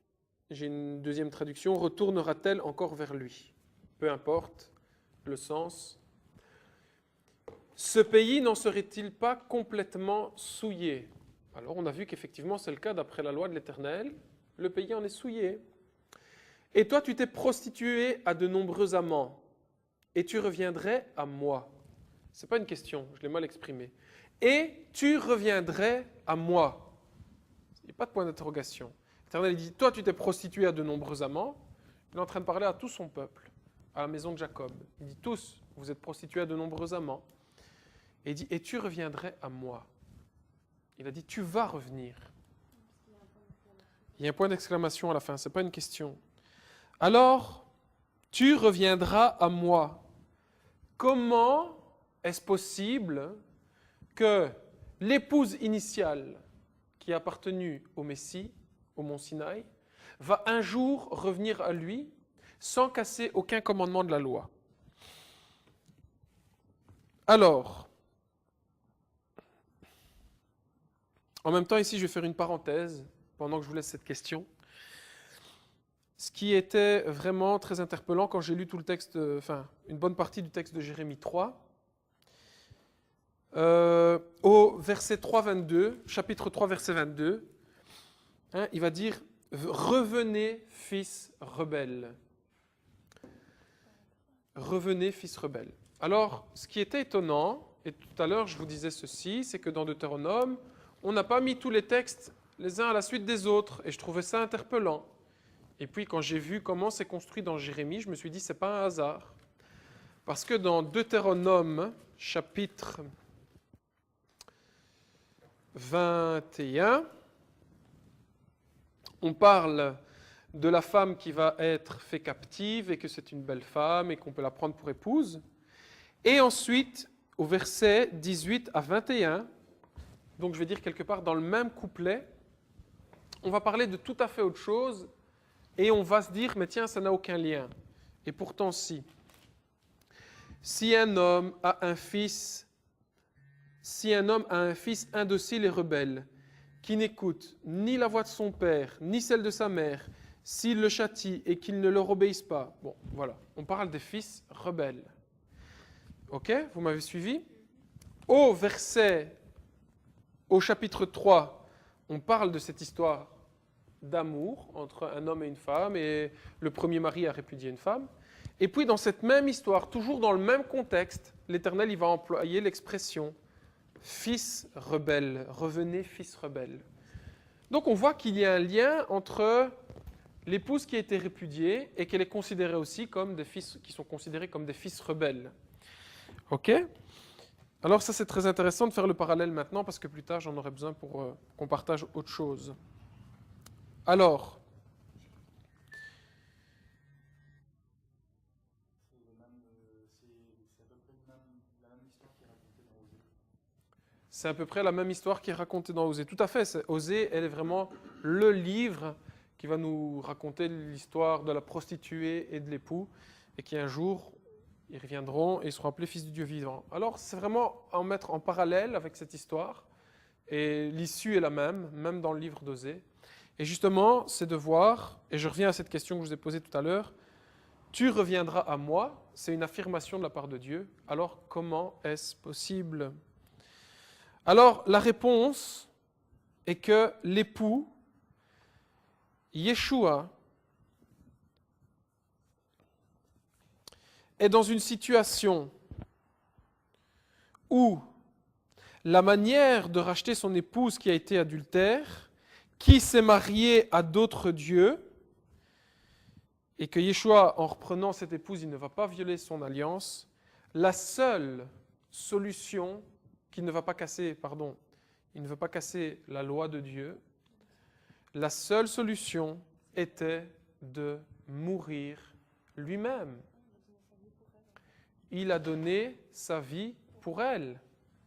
j'ai une deuxième traduction, retournera-t-elle encore vers lui? Peu importe le sens. Ce pays n'en serait-il pas complètement souillé? Alors on a vu qu'effectivement c'est le cas d'après la loi de l'Éternel, le pays en est souillé. Et toi tu t'es prostitué à de nombreux amants, et tu reviendrais à moi. Ce n'est pas une question, je l'ai mal exprimé. Et tu reviendrais à moi. Il n'y a pas de point d'interrogation. L'Éternel dit, toi tu t'es prostitué à de nombreux amants, il est en train de parler à tout son peuple, à la maison de Jacob. Il dit, tous, vous êtes prostitués à de nombreux amants. Et il dit, et tu reviendrais à moi. Il a dit, tu vas revenir. Il y a un point d'exclamation à la fin, ce n'est pas une question. Alors, tu reviendras à moi. Comment est-ce possible que l'épouse initiale qui a appartenu au Messie, au mont Sinaï, va un jour revenir à lui sans casser aucun commandement de la loi? Alors, en même temps, ici, je vais faire une parenthèse pendant que je vous laisse cette question. Ce qui était vraiment très interpellant quand j'ai lu tout le texte, une bonne partie du texte de Jérémie 3, au verset 3, 22, chapitre 3, verset 22, il va dire « Revenez, fils rebelles ». Revenez, fils rebelles. Alors, ce qui était étonnant, et tout à l'heure je vous disais ceci, c'est que dans Deutéronome, on n'a pas mis tous les textes les uns à la suite des autres, et je trouvais ça interpellant. Et puis quand j'ai vu comment c'est construit dans Jérémie, je me suis dit, ce n'est pas un hasard. Parce que dans Deutéronome, chapitre 21, on parle de la femme qui va être faite captive et que c'est une belle femme et qu'on peut la prendre pour épouse. Et ensuite, au verset 18 à 21, donc je vais dire quelque part dans le même couplet, on va parler de tout à fait autre chose et on va se dire, mais tiens, ça n'a aucun lien. Et pourtant, si. Si un homme a un fils indocile et rebelle, qui n'écoute ni la voix de son père, ni celle de sa mère, s'il le châtie et qu'il ne leur obéisse pas. Bon, voilà, on parle des fils rebelles. Ok, vous m'avez suivi? Au chapitre 3, on parle de cette histoire d'amour entre un homme et une femme, et le premier mari a répudié une femme. Et puis dans cette même histoire, toujours dans le même contexte, l'Éternel il va employer l'expression « fils rebelle »,« revenez, fils rebelle ». Donc on voit qu'il y a un lien entre l'épouse qui a été répudiée et qu'elle est considérée aussi comme des fils qui sont considérés comme des fils rebelles. Ok? Alors ça c'est très intéressant de faire le parallèle maintenant parce que plus tard j'en aurai besoin pour qu'on partage autre chose. Alors, c'est à peu près la même histoire qui est racontée dans Osée. Tout à fait, Osée, elle est vraiment le livre qui va nous raconter l'histoire de la prostituée et de l'époux, et qui un jour, ils reviendront et ils seront appelés fils du Dieu vivant. Alors, c'est vraiment en mettre en parallèle avec cette histoire, et l'issue est la même dans le livre d'Osée. Et justement, c'est de voir, et je reviens à cette question que je vous ai posée tout à l'heure, tu reviendras à moi, c'est une affirmation de la part de Dieu. Alors, comment est-ce possible ? Alors, la réponse est que l'époux, Yeshua, est dans une situation où la manière de racheter son épouse qui a été adultère, qui s'est mariée à d'autres dieux, et que Yeshua, en reprenant cette épouse, il ne va pas violer son alliance, la seule solution il ne veut pas casser la loi de Dieu, la seule solution était de mourir lui-même. Il a donné sa vie pour elle.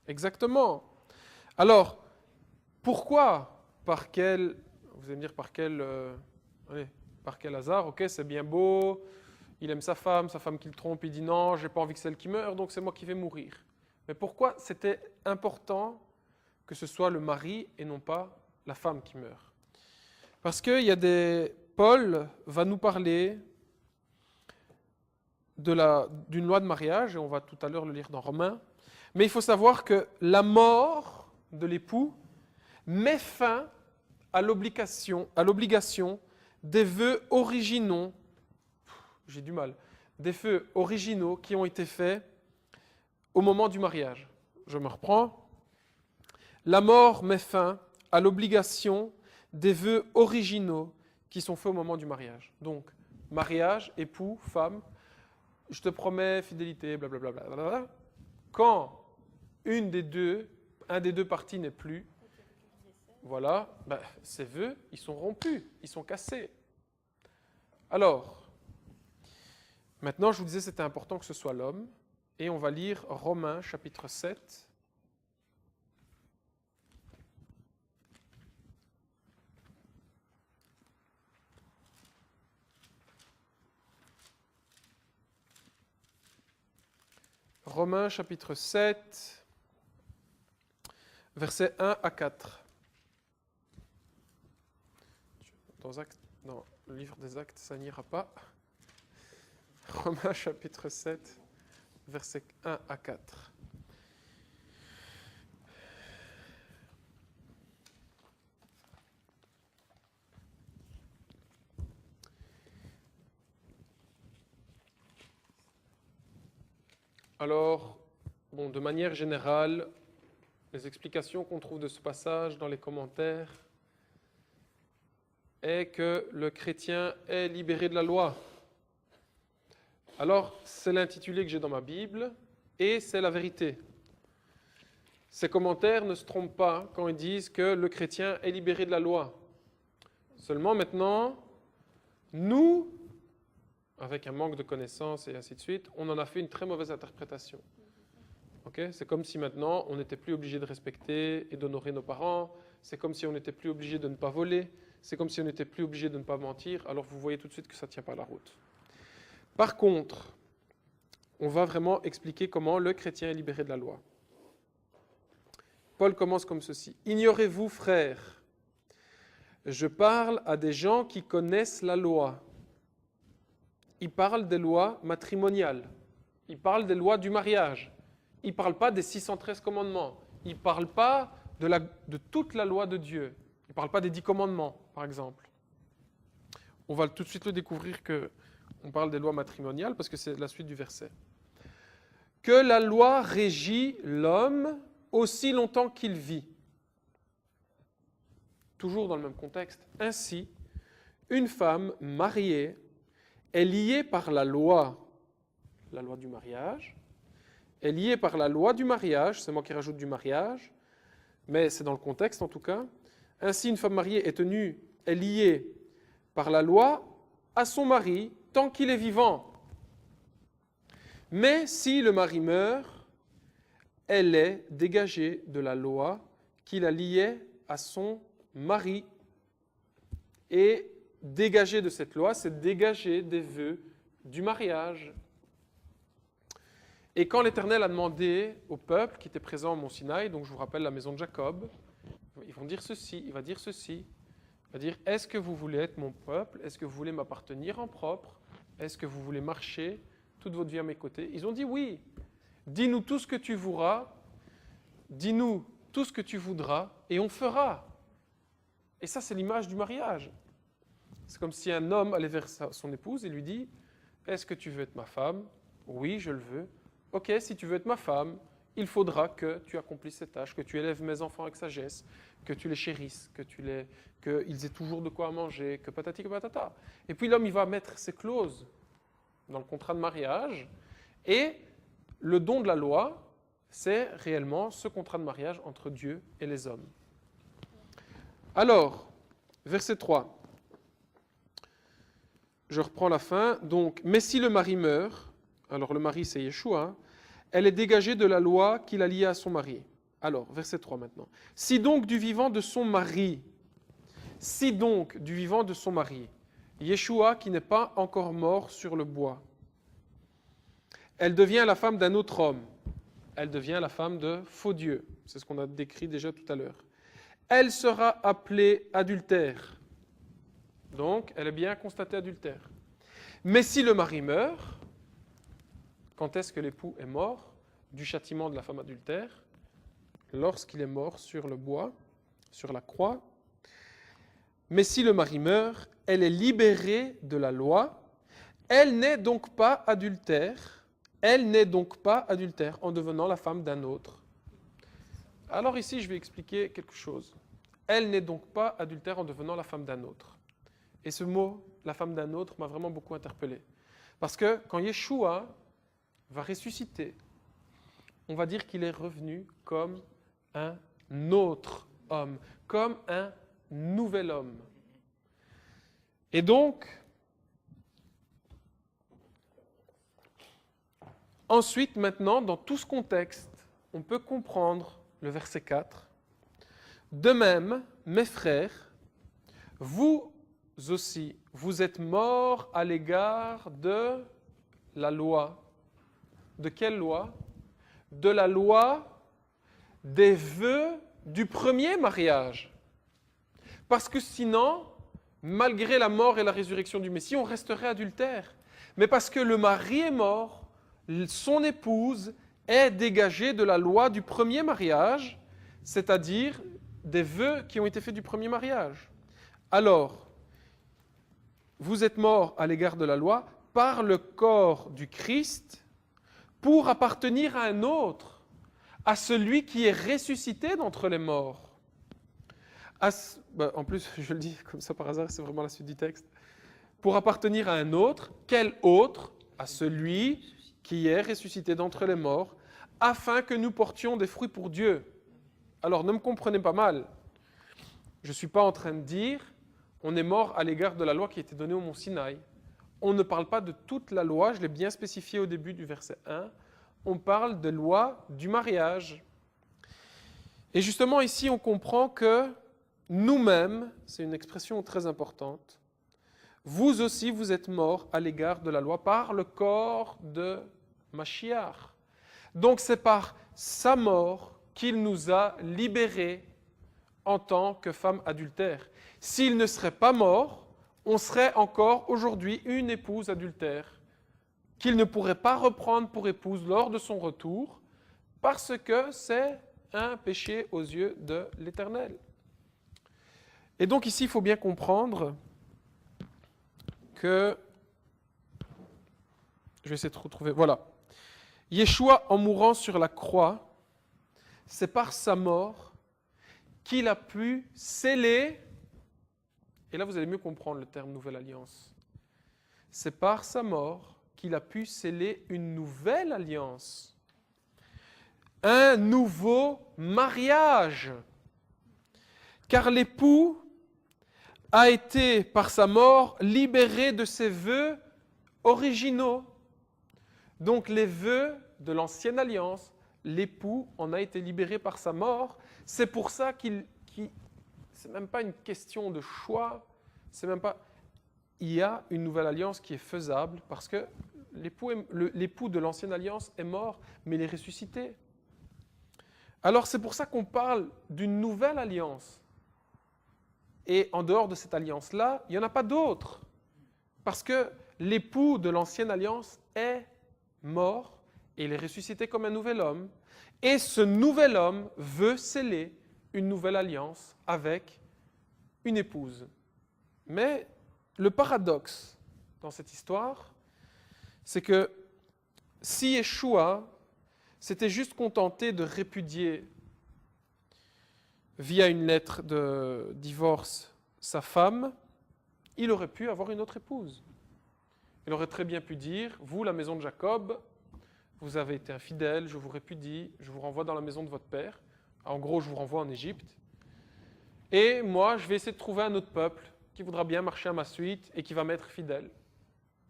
Exactement. Alors, pourquoi? Vous allez me dire par quel Par quel hasard? Ok, c'est bien beau, il aime sa femme qui le trompe, il dit non, j'ai pas envie que c'est elle qui meure, donc c'est moi qui vais mourir. Mais pourquoi c'était important que ce soit le mari et non pas la femme qui meurt? Parce qu'il y a des... Paul va nous parler d'une loi de mariage, et on va tout à l'heure le lire dans Romains, mais il faut savoir que la mort de l'époux met fin à l'obligation des vœux originaux, j'ai du mal, des vœux originaux qui ont été faits au moment du mariage. Je me reprends. La mort met fin à l'obligation des vœux originaux qui sont faits au moment du mariage. Donc, mariage, époux, femme, je te promets fidélité, blablabla. Blablabla. Quand un des deux parties n'est plus, voilà, ces vœux, ils sont rompus, ils sont cassés. Alors, maintenant, je vous disais, c'était important que ce soit l'homme, et on va lire Romains, chapitre 7. Romains, chapitre 7, versets 1 à 4. Dans le livre des Actes, ça n'ira pas. Romains, chapitre 7, versets 1 à 4. Alors, de manière générale, les explications qu'on trouve de ce passage dans les commentaires est que le chrétien est libéré de la loi. Alors, c'est l'intitulé que j'ai dans ma Bible et c'est la vérité. Ces commentaires ne se trompent pas quand ils disent que le chrétien est libéré de la loi. Seulement maintenant, nous, avec un manque de connaissances et ainsi de suite, on en a fait une très mauvaise interprétation. Okay? C'est comme si maintenant, on n'était plus obligé de respecter et d'honorer nos parents, c'est comme si on n'était plus obligé de ne pas voler, c'est comme si on n'était plus obligé de ne pas mentir, alors vous voyez tout de suite que ça ne tient pas la route. Par contre, on va vraiment expliquer comment le chrétien est libéré de la loi. Paul commence comme ceci. « Ignorez-vous, frères, je parle à des gens qui connaissent la loi. » Il parle des lois matrimoniales. Il parle des lois du mariage. Il ne parle pas des 613 commandements. Il ne parle pas de toute la loi de Dieu. Il ne parle pas des 10 commandements, par exemple. On va tout de suite le découvrir qu'on parle des lois matrimoniales parce que c'est la suite du verset. « Que la loi régit l'homme aussi longtemps qu'il vit. » Toujours dans le même contexte. « Ainsi, une femme mariée est liée par la loi du mariage, est liée par la loi du mariage, c'est moi qui rajoute du mariage, mais c'est dans le contexte en tout cas. Ainsi, une femme mariée est liée par la loi à son mari tant qu'il est vivant. Mais si le mari meurt, elle est dégagée de la loi qui la liait à son mari. Et dégager de cette loi, c'est dégager des vœux du mariage. Et quand l'Éternel a demandé au peuple qui était présent au mont Sinaï, donc je vous rappelle la maison de Jacob, il va dire ceci, il va dire, est-ce que vous voulez être mon peuple? Est-ce que vous voulez m'appartenir en propre? Est-ce que vous voulez marcher toute votre vie à mes côtés? Ils ont dit oui. Dis-nous tout ce que tu voudras, dis-nous tout ce que tu voudras, et on fera. Et ça, c'est l'image du mariage. C'est comme si un homme allait vers son épouse et lui dit « Est-ce que tu veux être ma femme? » « Oui, je le veux. » « Ok, si tu veux être ma femme, il faudra que tu accomplisses cette tâche, que tu élèves mes enfants avec sagesse, que tu les chérisses, qu'ils aient toujours de quoi manger, que patati que patata. » Et puis l'homme, il va mettre ses clauses dans le contrat de mariage. Et le don de la loi, c'est réellement ce contrat de mariage entre Dieu et les hommes. Alors, verset 3. Je reprends la fin. Donc, mais si le mari meurt, alors le mari c'est Yeshua, elle est dégagée de la loi qui l'a liée à son mari. Alors, verset 3 maintenant. Si donc du vivant de son mari, Yeshua qui n'est pas encore mort sur le bois. Elle devient la femme d'un autre homme. Elle devient la femme de faux dieu. C'est ce qu'on a décrit déjà tout à l'heure. Elle sera appelée adultère. Donc, elle est bien constatée adultère. Mais si le mari meurt, quand est-ce que l'époux est mort du châtiment de la femme adultère? Lorsqu'il est mort sur le bois, sur la croix. Mais si le mari meurt, elle est libérée de la loi. Elle n'est donc pas adultère. Elle n'est donc pas adultère en devenant la femme d'un autre. Alors ici, je vais expliquer quelque chose. Elle n'est donc pas adultère en devenant la femme d'un autre. Et ce mot, la femme d'un autre, m'a vraiment beaucoup interpellé. Parce que quand Yeshua va ressusciter, on va dire qu'il est revenu comme un autre homme, comme un nouvel homme. Et donc, ensuite, maintenant, dans tout ce contexte, on peut comprendre le verset 4. De même, mes frères, vous aussi, vous êtes morts à l'égard de la loi. De quelle loi? De la loi des vœux du premier mariage. Parce que sinon, malgré la mort et la résurrection du Messie, on resterait adultère. Mais parce que le mari est mort, son épouse est dégagée de la loi du premier mariage, c'est-à-dire des vœux qui ont été faits du premier mariage. Alors, vous êtes morts à l'égard de la loi par le corps du Christ pour appartenir à un autre, à celui qui est ressuscité d'entre les morts. En plus, je le dis comme ça par hasard, c'est vraiment la suite du texte. Pour appartenir à un autre, quel autre? À celui qui est ressuscité d'entre les morts, afin que nous portions des fruits pour Dieu. Alors, ne me comprenez pas mal. Je ne suis pas en train de dire on est mort à l'égard de la loi qui a été donnée au mont Sinaï. On ne parle pas de toute la loi, je l'ai bien spécifié au début du verset 1. On parle de loi du mariage. Et justement, ici, on comprend que nous-mêmes, c'est une expression très importante, vous aussi, vous êtes morts à l'égard de la loi par le corps de Mashiach. Donc, c'est par sa mort qu'il nous a libérés en tant que femmes adultères. S'il ne serait pas mort, on serait encore aujourd'hui une épouse adultère qu'il ne pourrait pas reprendre pour épouse lors de son retour parce que c'est un péché aux yeux de l'Éternel. Et donc ici, il faut bien comprendre que... Je vais essayer de retrouver... Voilà. Yeshua, en mourant sur la croix, c'est par sa mort qu'il a pu sceller, et là vous allez mieux comprendre le terme nouvelle alliance, c'est par sa mort qu'il a pu sceller une nouvelle alliance, un nouveau mariage, car l'époux a été par sa mort libéré de ses vœux originaux. Donc les vœux de l'ancienne alliance, l'époux en a été libéré par sa mort. C'est pour ça c'est même pas une question de choix, c'est même pas... Il y a une nouvelle alliance qui est faisable parce que l'époux de l'ancienne alliance est mort, mais il est ressuscité. Alors c'est pour ça qu'on parle d'une nouvelle alliance. Et en dehors de cette alliance-là, il n'y en a pas d'autre. Parce que l'époux de l'ancienne alliance est mort et il est ressuscité comme un nouvel homme. Et ce nouvel homme veut sceller une nouvelle alliance avec une épouse. Mais le paradoxe dans cette histoire, c'est que si Yeshua s'était juste contenté de répudier via une lettre de divorce sa femme, il aurait pu avoir une autre épouse. Il aurait très bien pu dire, vous, la maison de Jacob, vous avez été infidèle, je vous répudie, je vous renvoie dans la maison de votre père. En gros, je vous renvoie en Égypte. Et moi, je vais essayer de trouver un autre peuple qui voudra bien marcher à ma suite et qui va m'être fidèle.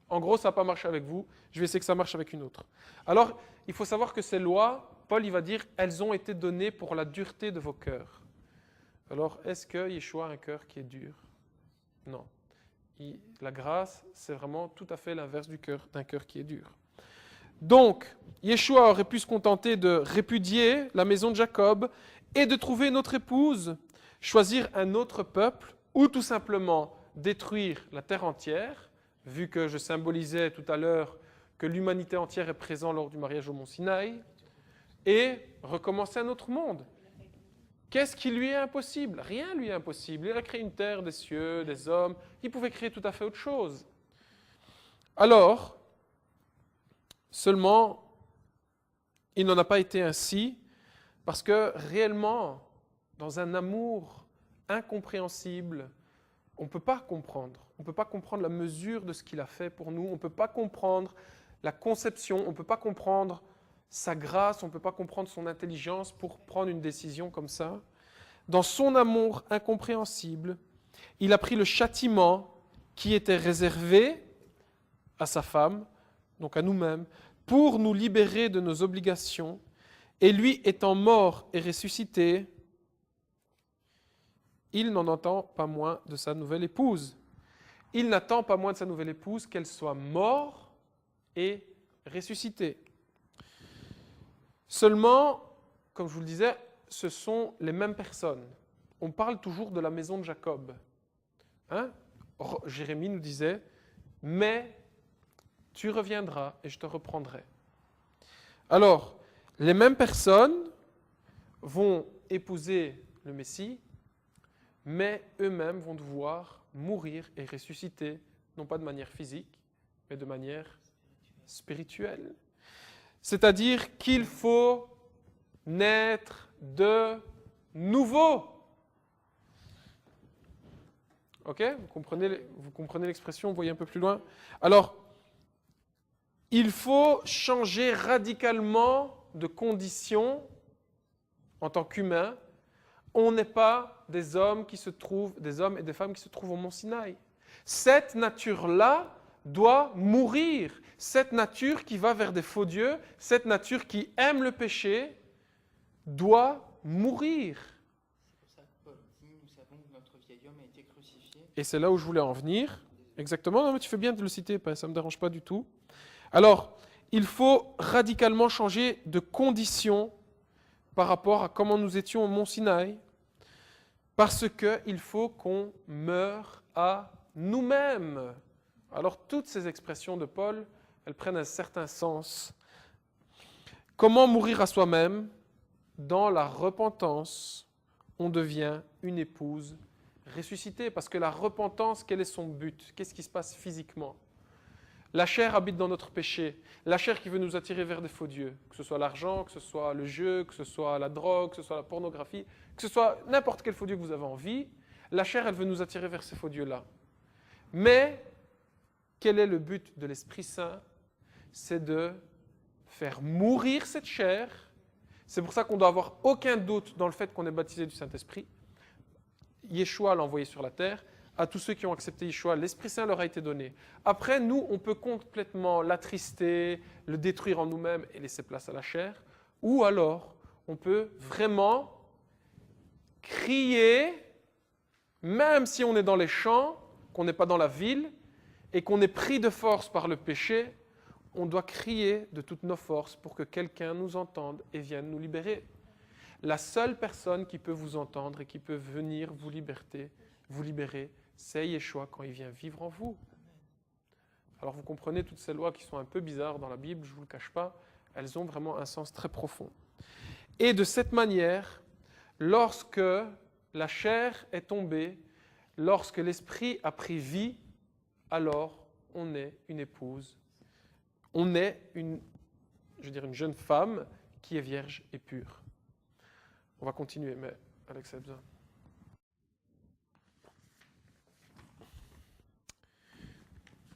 En gros, ça n'a pas marché avec vous, je vais essayer que ça marche avec une autre. Alors, il faut savoir que ces lois, Paul il va dire, elles ont été données pour la dureté de vos cœurs. Alors, est-ce que Yeshua a un cœur qui est dur? Non. La grâce, c'est vraiment tout à fait l'inverse d'un cœur qui est dur. Donc, Yeshua aurait pu se contenter de répudier la maison de Jacob et de trouver une autre épouse, choisir un autre peuple, ou tout simplement détruire la terre entière, vu que je symbolisais tout à l'heure que l'humanité entière est présente lors du mariage au mont Sinaï, et recommencer un autre monde. Qu'est-ce qui lui est impossible? Rien lui est impossible. Il a créé une terre, des cieux, des hommes. Il pouvait créer tout à fait autre chose. Alors, seulement, il n'en a pas été ainsi, parce que réellement, dans un amour incompréhensible, on ne peut pas comprendre. On ne peut pas comprendre la mesure de ce qu'il a fait pour nous. On ne peut pas comprendre la conception. On ne peut pas comprendre sa grâce. On ne peut pas comprendre son intelligence pour prendre une décision comme ça. Dans son amour incompréhensible, il a pris le châtiment qui était réservé à sa femme, donc à nous-mêmes, pour nous libérer de nos obligations. Et lui étant mort et ressuscité, il n'en entend pas moins de sa nouvelle épouse. Il n'attend pas moins de sa nouvelle épouse qu'elle soit morte et ressuscitée. Seulement, comme je vous le disais, ce sont les mêmes personnes. On parle toujours de la maison de Jacob. Jérémie nous disait « Mais tu reviendras et je te reprendrai ». Alors, les mêmes personnes vont épouser le Messie, mais eux-mêmes vont devoir mourir et ressusciter, non pas de manière physique, mais de manière spirituelle. C'est-à-dire qu'il faut naître de nouveau. Ok? Vous comprenez l'expression, vous voyez un peu plus loin? Alors, il faut changer radicalement de condition en tant qu'humain. On n'est pas des hommes et des femmes qui se trouvent au mont Sinaï. Cette nature-là doit mourir. Cette nature qui va vers des faux dieux, cette nature qui aime le péché, doit mourir. C'est pour ça que Paul dit, nous savons que notre vieil homme a été crucifié. Et c'est là où je voulais en venir. Exactement, non mais tu fais bien de le citer, ça ne me dérange pas du tout. Alors, il faut radicalement changer de condition par rapport à comment nous étions au mont Sinaï, parce qu'il faut qu'on meure à nous-mêmes. Alors, toutes ces expressions de Paul, elles prennent un certain sens. Comment mourir à soi-même? Dans la repentance, on devient une épouse ressuscitée, parce que la repentance, quel est son but? Qu'est-ce qui se passe physiquement? La chair habite dans notre péché. La chair qui veut nous attirer vers des faux dieux, que ce soit l'argent, que ce soit le jeu, que ce soit la drogue, que ce soit la pornographie, que ce soit n'importe quel faux dieu que vous avez envie, la chair, elle veut nous attirer vers ces faux dieux-là. Mais, quel est le but de l'Esprit Saint? C'est de faire mourir cette chair. C'est pour ça qu'on ne doit avoir aucun doute dans le fait qu'on est baptisé du Saint-Esprit. Yeshua l'a envoyé sur la terre. À tous ceux qui ont accepté Yeshua, l'Esprit Saint leur a été donné. Après, nous, on peut complètement l'attrister, le détruire en nous-mêmes et laisser place à la chair. Ou alors, on peut vraiment crier, même si on est dans les champs, qu'on n'est pas dans la ville, et qu'on est pris de force par le péché, on doit crier de toutes nos forces pour que quelqu'un nous entende et vienne nous libérer. La seule personne qui peut vous entendre et qui peut venir vous libérer, c'est Yeshua quand il vient vivre en vous. Alors vous comprenez toutes ces lois qui sont un peu bizarres dans la Bible, je ne vous le cache pas, elles ont vraiment un sens très profond. Et de cette manière, lorsque la chair est tombée, lorsque l'esprit a pris vie, alors on est une épouse. On est une jeune femme qui est vierge et pure. On va continuer, mais Alex a besoin.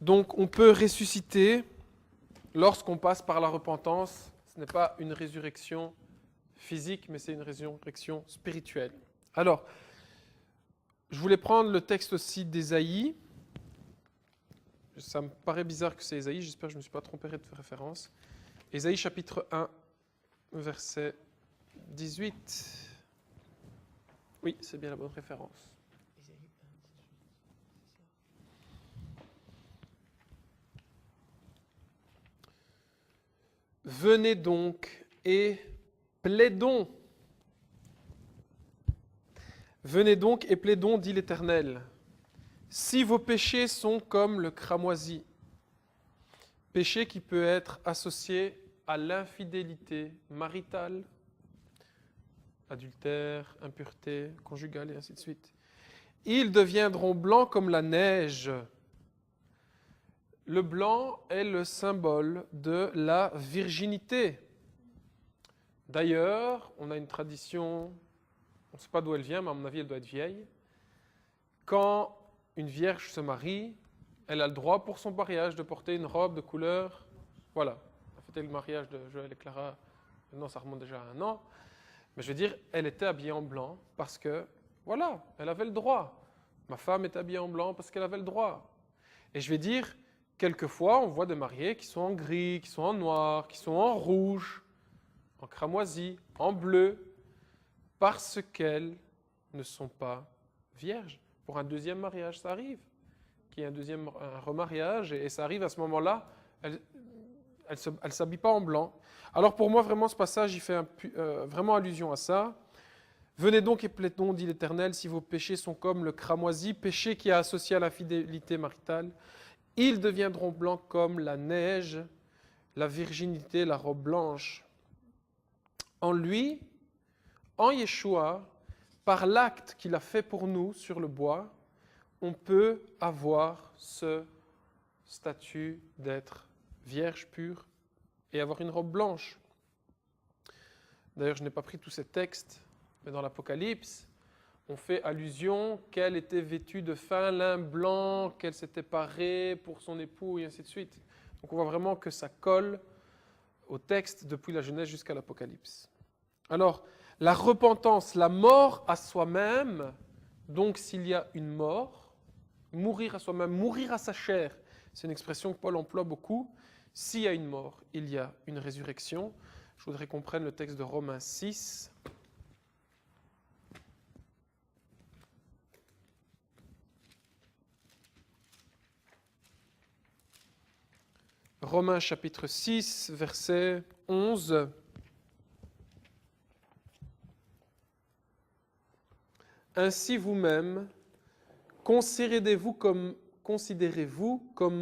Donc on peut ressusciter lorsqu'on passe par la repentance. Ce n'est pas une résurrection physique, mais c'est une résurrection spirituelle. Alors, je voulais prendre le texte aussi d'Ésaïe. Ça me paraît bizarre que c'est Ésaïe, j'espère que je ne me suis pas trompé de référence. Ésaïe chapitre 1, verset 18. Oui, c'est bien la bonne référence. Venez donc et plaidons. Venez donc et plaidons, dit l'Éternel. Si vos péchés sont comme le cramoisi, péché qui peut être associé à l'infidélité maritale, adultère, impureté, conjugale et ainsi de suite, ils deviendront blancs comme la neige. Le blanc est le symbole de la virginité. D'ailleurs, on a une tradition, on ne sait pas d'où elle vient, mais à mon avis, elle doit être vieille. Quand une vierge se marie, elle a le droit pour son mariage de porter une robe de couleur. Voilà, on a fêté le mariage de Joël et Clara, maintenant ça remonte déjà à 1 an. Mais je veux dire, elle était habillée en blanc parce que, voilà, elle avait le droit. Ma femme est habillée en blanc parce qu'elle avait le droit. Et je vais dire, quelquefois, on voit des mariés qui sont en gris, qui sont en noir, qui sont en rouge, en cramoisi, en bleu, parce qu'elles ne sont pas vierges. Pour un deuxième mariage, ça arrive, qu'il y ait un remariage, et ça arrive à ce moment-là, elle ne s'habille pas en blanc. Alors pour moi, vraiment, ce passage, il fait vraiment allusion à ça. Venez donc et plaidons, dit l'Éternel, si vos péchés sont comme le cramoisi, péché qui est associé à l'infidélité maritale, ils deviendront blancs comme la neige, la virginité, la robe blanche. En lui, en Yeshua, par l'acte qu'il a fait pour nous sur le bois, on peut avoir ce statut d'être vierge pure et avoir une robe blanche. D'ailleurs, je n'ai pas pris tous ces textes, mais dans l'Apocalypse, on fait allusion qu'elle était vêtue de fin lin blanc, qu'elle s'était parée pour son époux, et ainsi de suite. Donc on voit vraiment que ça colle au texte depuis la Genèse jusqu'à l'Apocalypse. Alors, la repentance, la mort à soi-même, donc s'il y a une mort, mourir à soi-même, mourir à sa chair, c'est une expression que Paul emploie beaucoup. S'il y a une mort, il y a une résurrection. Je voudrais qu'on prenne le texte de Romains 6. Romains chapitre 6, verset 11. Ainsi vous-même, considérez-vous comme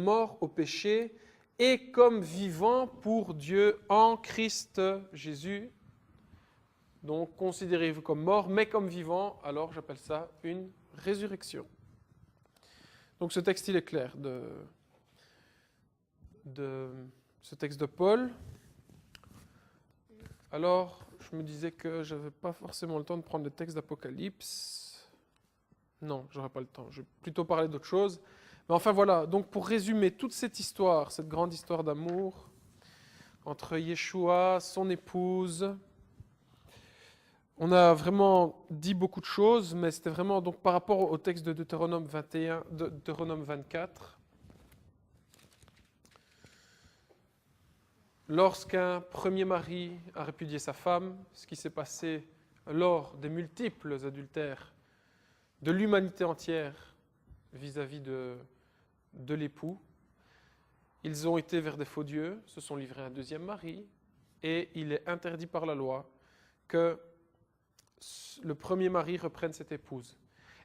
morts au péché et comme vivants pour Dieu en Christ Jésus. Donc considérez-vous comme morts, mais comme vivants, alors j'appelle ça une résurrection. Donc ce texte, il est clair de ce texte de Paul. Alors, je me disais que je n'avais pas forcément le temps de prendre le texte d'Apocalypse. Non, je n'aurai pas le temps. Je vais plutôt parler d'autre chose. Mais enfin voilà, donc pour résumer toute cette histoire, cette grande histoire d'amour entre Yeshua, son épouse, on a vraiment dit beaucoup de choses, mais c'était vraiment donc par rapport au texte de Deutéronome 21, de Deutéronome 24. Lorsqu'un premier mari a répudié sa femme, ce qui s'est passé lors des multiples adultères de l'humanité entière vis-à-vis de l'époux, ils ont été vers des faux dieux, se sont livrés à un deuxième mari, et il est interdit par la loi que le premier mari reprenne cette épouse.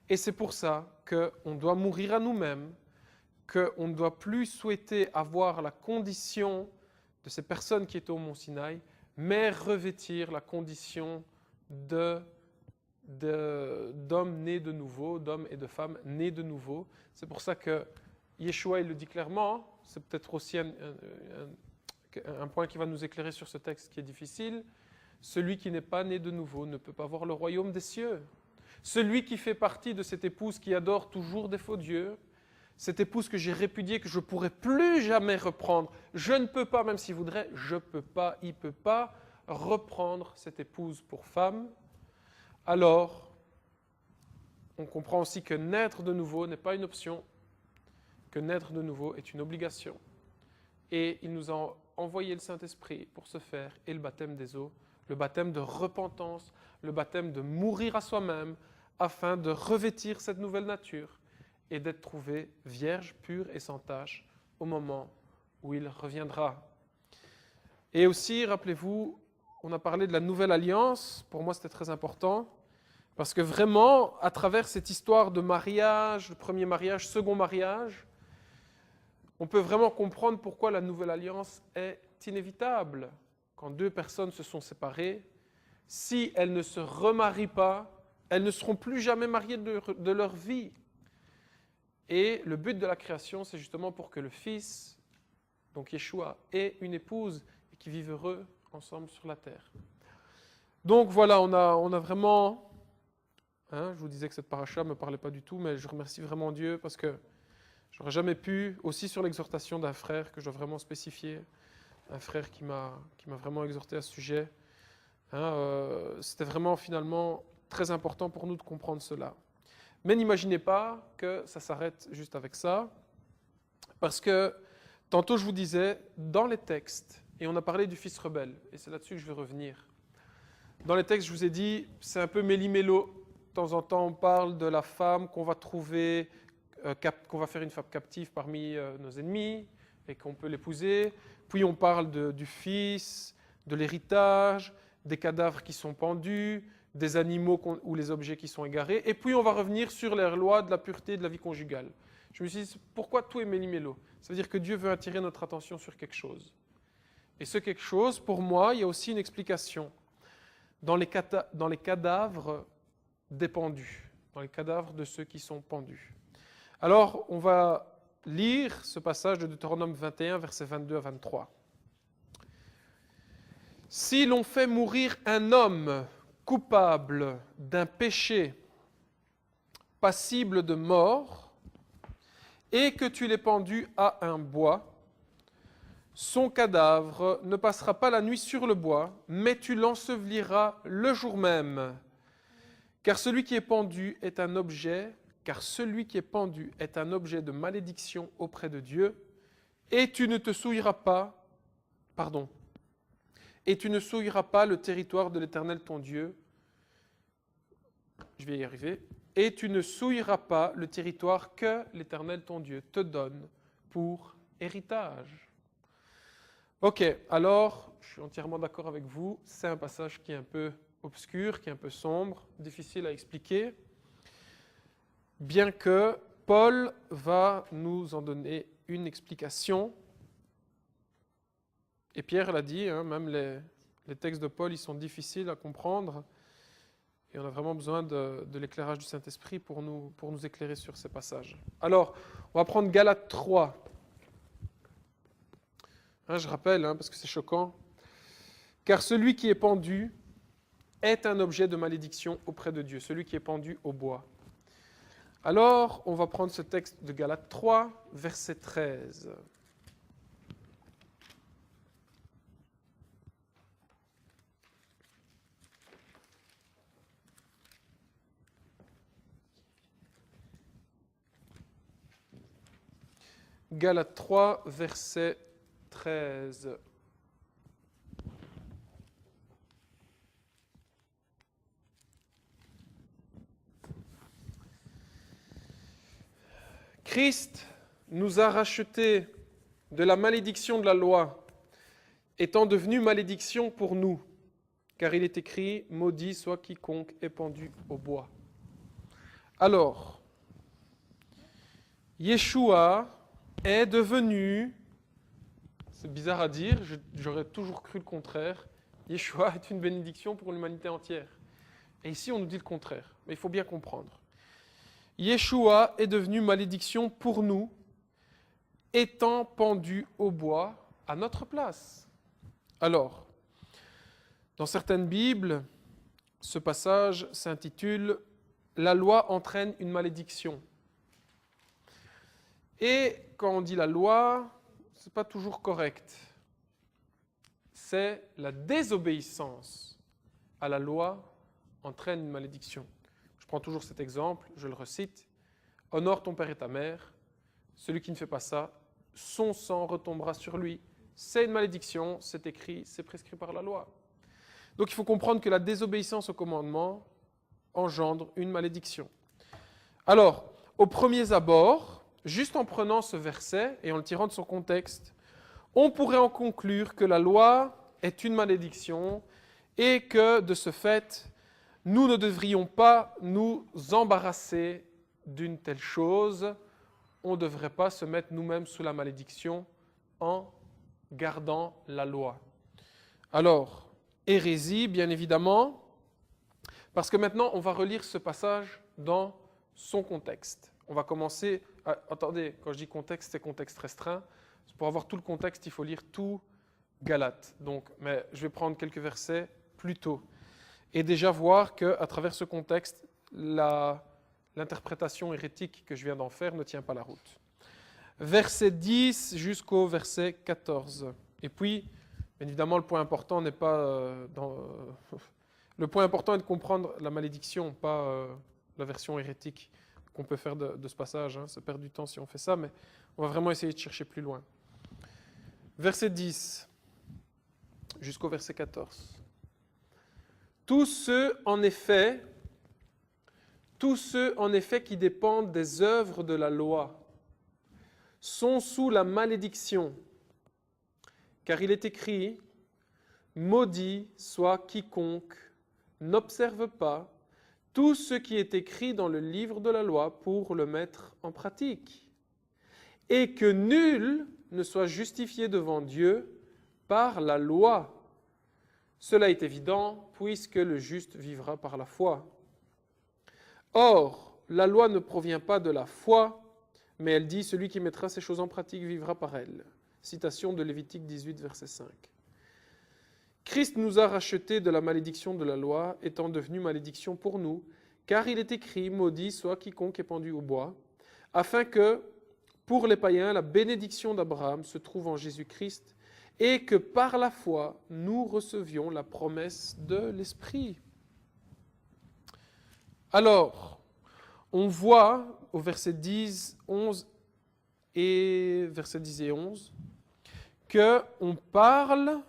Et c'est pour ça qu'on doit mourir à nous-mêmes, qu'on ne doit plus souhaiter avoir la condition de ces personnes qui étaient au Mont Sinaï, mais revêtir la condition d'hommes nés de nouveau, d'hommes et de femmes nés de nouveau. C'est pour ça que Yeshua, il le dit clairement, c'est peut-être aussi un point qui va nous éclairer sur ce texte qui est difficile. Celui qui n'est pas né de nouveau ne peut pas voir le royaume des cieux. Celui qui fait partie de cette épouse qui adore toujours des faux dieux, cette épouse que j'ai répudiée, que je ne pourrai plus jamais reprendre, je ne peux pas, même s'il voudrait, je ne peux pas, il ne peut pas reprendre cette épouse pour femme. Alors, on comprend aussi que naître de nouveau n'est pas une option, que naître de nouveau est une obligation. Et il nous a envoyé le Saint-Esprit pour ce faire, et le baptême des eaux, le baptême de repentance, le baptême de mourir à soi-même, afin de revêtir cette nouvelle nature et d'être trouvé vierge, pure et sans tache au moment où il reviendra. Et aussi, rappelez-vous, on a parlé de la nouvelle alliance. Pour moi, c'était très important. Parce que vraiment, à travers cette histoire de mariage, le premier mariage, second mariage, on peut vraiment comprendre pourquoi la nouvelle alliance est inévitable. Quand deux personnes se sont séparées, si elles ne se remarient pas, elles ne seront plus jamais mariées de leur vie. Et le but de la création, c'est justement pour que le Fils, donc Yeshua, ait une épouse et qu'ils vivent heureux ensemble sur la terre. Donc voilà, on a vraiment... je vous disais que cette paracha ne me parlait pas du tout, mais je remercie vraiment Dieu parce que j'aurais jamais pu, aussi sur l'exhortation d'un frère que je dois vraiment spécifier, un frère qui m'a vraiment exhorté à ce sujet. C'était vraiment finalement très important pour nous de comprendre cela. Mais n'imaginez pas que ça s'arrête juste avec ça, parce que tantôt je vous disais, dans les textes, et on a parlé du fils rebelle, et c'est là-dessus que je vais revenir. Dans les textes, je vous ai dit, c'est un peu méli-mélo. De temps en temps, on parle de la femme qu'on va trouver, qu'on va faire une femme captive parmi nos ennemis, et qu'on peut l'épouser. Puis on parle du fils, de l'héritage, des cadavres qui sont pendus, des animaux ou les objets qui sont égarés. Et puis on va revenir sur les lois de la pureté de la vie conjugale. Je me suis dit, pourquoi tout est méli-mélo? Ça veut dire que Dieu veut attirer notre attention sur quelque chose. Et ce quelque chose, pour moi, il y a aussi une explication. Dans les cadavres des pendus, dans les cadavres de ceux qui sont pendus. Alors, on va lire ce passage de Deutéronome 21, versets 22 à 23. « Si l'on fait mourir un homme coupable d'un péché passible de mort, et que tu l'aies pendu à un bois, son cadavre ne passera pas la nuit sur le bois, mais tu l'enseveliras le jour même. Car celui qui est pendu est un objet de malédiction auprès de Dieu, et tu ne souilleras pas le territoire de l'Éternel ton Dieu. Je vais y arriver. Et tu ne souilleras pas le territoire que l'Éternel ton Dieu te donne pour héritage. Ok, alors, je suis entièrement d'accord avec vous, c'est un passage qui est un peu obscur, qui est un peu sombre, difficile à expliquer, bien que Paul va nous en donner une explication. Et Pierre l'a dit, même les textes de Paul, ils sont difficiles à comprendre, et on a vraiment besoin de l'éclairage du Saint-Esprit pour nous éclairer sur ces passages. Alors, on va prendre Galates 3. Je rappelle, parce que c'est choquant. « Car celui qui est pendu est un objet de malédiction auprès de Dieu, celui qui est pendu au bois. » Alors, on va prendre ce texte de Galates 3, verset 13. Galates 3, verset 13. Christ nous a rachetés de la malédiction de la loi, étant devenu malédiction pour nous, car il est écrit « Maudit soit quiconque est pendu au bois ». Alors, Yeshua est devenu, c'est bizarre à dire, j'aurais toujours cru le contraire, Yeshua est une bénédiction pour l'humanité entière. Et ici, on nous dit le contraire, mais il faut bien comprendre. Yeshua est devenu malédiction pour nous, étant pendu au bois à notre place. Alors, dans certaines Bibles, ce passage s'intitule « La loi entraîne une malédiction ». Et quand on dit la loi, ce n'est pas toujours correct. C'est la désobéissance à la loi entraîne une malédiction. Je prends toujours cet exemple, je le recite. « Honore ton père et ta mère. Celui qui ne fait pas ça, son sang retombera sur lui. » C'est une malédiction, c'est écrit, c'est prescrit par la loi. Donc il faut comprendre que la désobéissance au commandement engendre une malédiction. Alors, au premier abord, juste en prenant ce verset et en le tirant de son contexte, on pourrait en conclure que la loi est une malédiction et que, de ce fait, nous ne devrions pas nous embarrasser d'une telle chose. On ne devrait pas se mettre nous-mêmes sous la malédiction en gardant la loi. Alors, hérésie, bien évidemment, parce que maintenant, on va relire ce passage dans son contexte. On va commencer... attendez, quand je dis contexte, c'est contexte restreint. Pour avoir tout le contexte, il faut lire tout Galates. Donc, mais je vais prendre quelques versets plus tôt. Et déjà voir qu'à travers ce contexte, l'interprétation hérétique que je viens d'en faire ne tient pas la route. Verset 10 jusqu'au verset 14. Et puis, bien évidemment, le point important n'est pas le point important est de comprendre la malédiction, pas la version hérétique qu'on peut faire de ce passage. Hein. Ça perd du temps si on fait ça, mais on va vraiment essayer de chercher plus loin. Verset 10 jusqu'au verset 14. Tous ceux, en effet, qui dépendent des œuvres de la loi sont sous la malédiction, car il est écrit « Maudit soit quiconque n'observe pas tout ce qui est écrit dans le livre de la loi pour le mettre en pratique, et que nul ne soit justifié devant Dieu par la loi. Cela est évident, puisque le juste vivra par la foi. Or, la loi ne provient pas de la foi, mais elle dit « Celui qui mettra ces choses en pratique vivra par elles ». Citation de Lévitique 18, verset 5. Christ nous a rachetés de la malédiction de la loi, étant devenu malédiction pour nous, car il est écrit « Maudit soit quiconque est pendu au bois », afin que, pour les païens, la bénédiction d'Abraham se trouve en Jésus-Christ, et que par la foi, nous recevions la promesse de l'Esprit. Alors, on voit au verset 10, 11 et verset 10 et 11 qu'on parle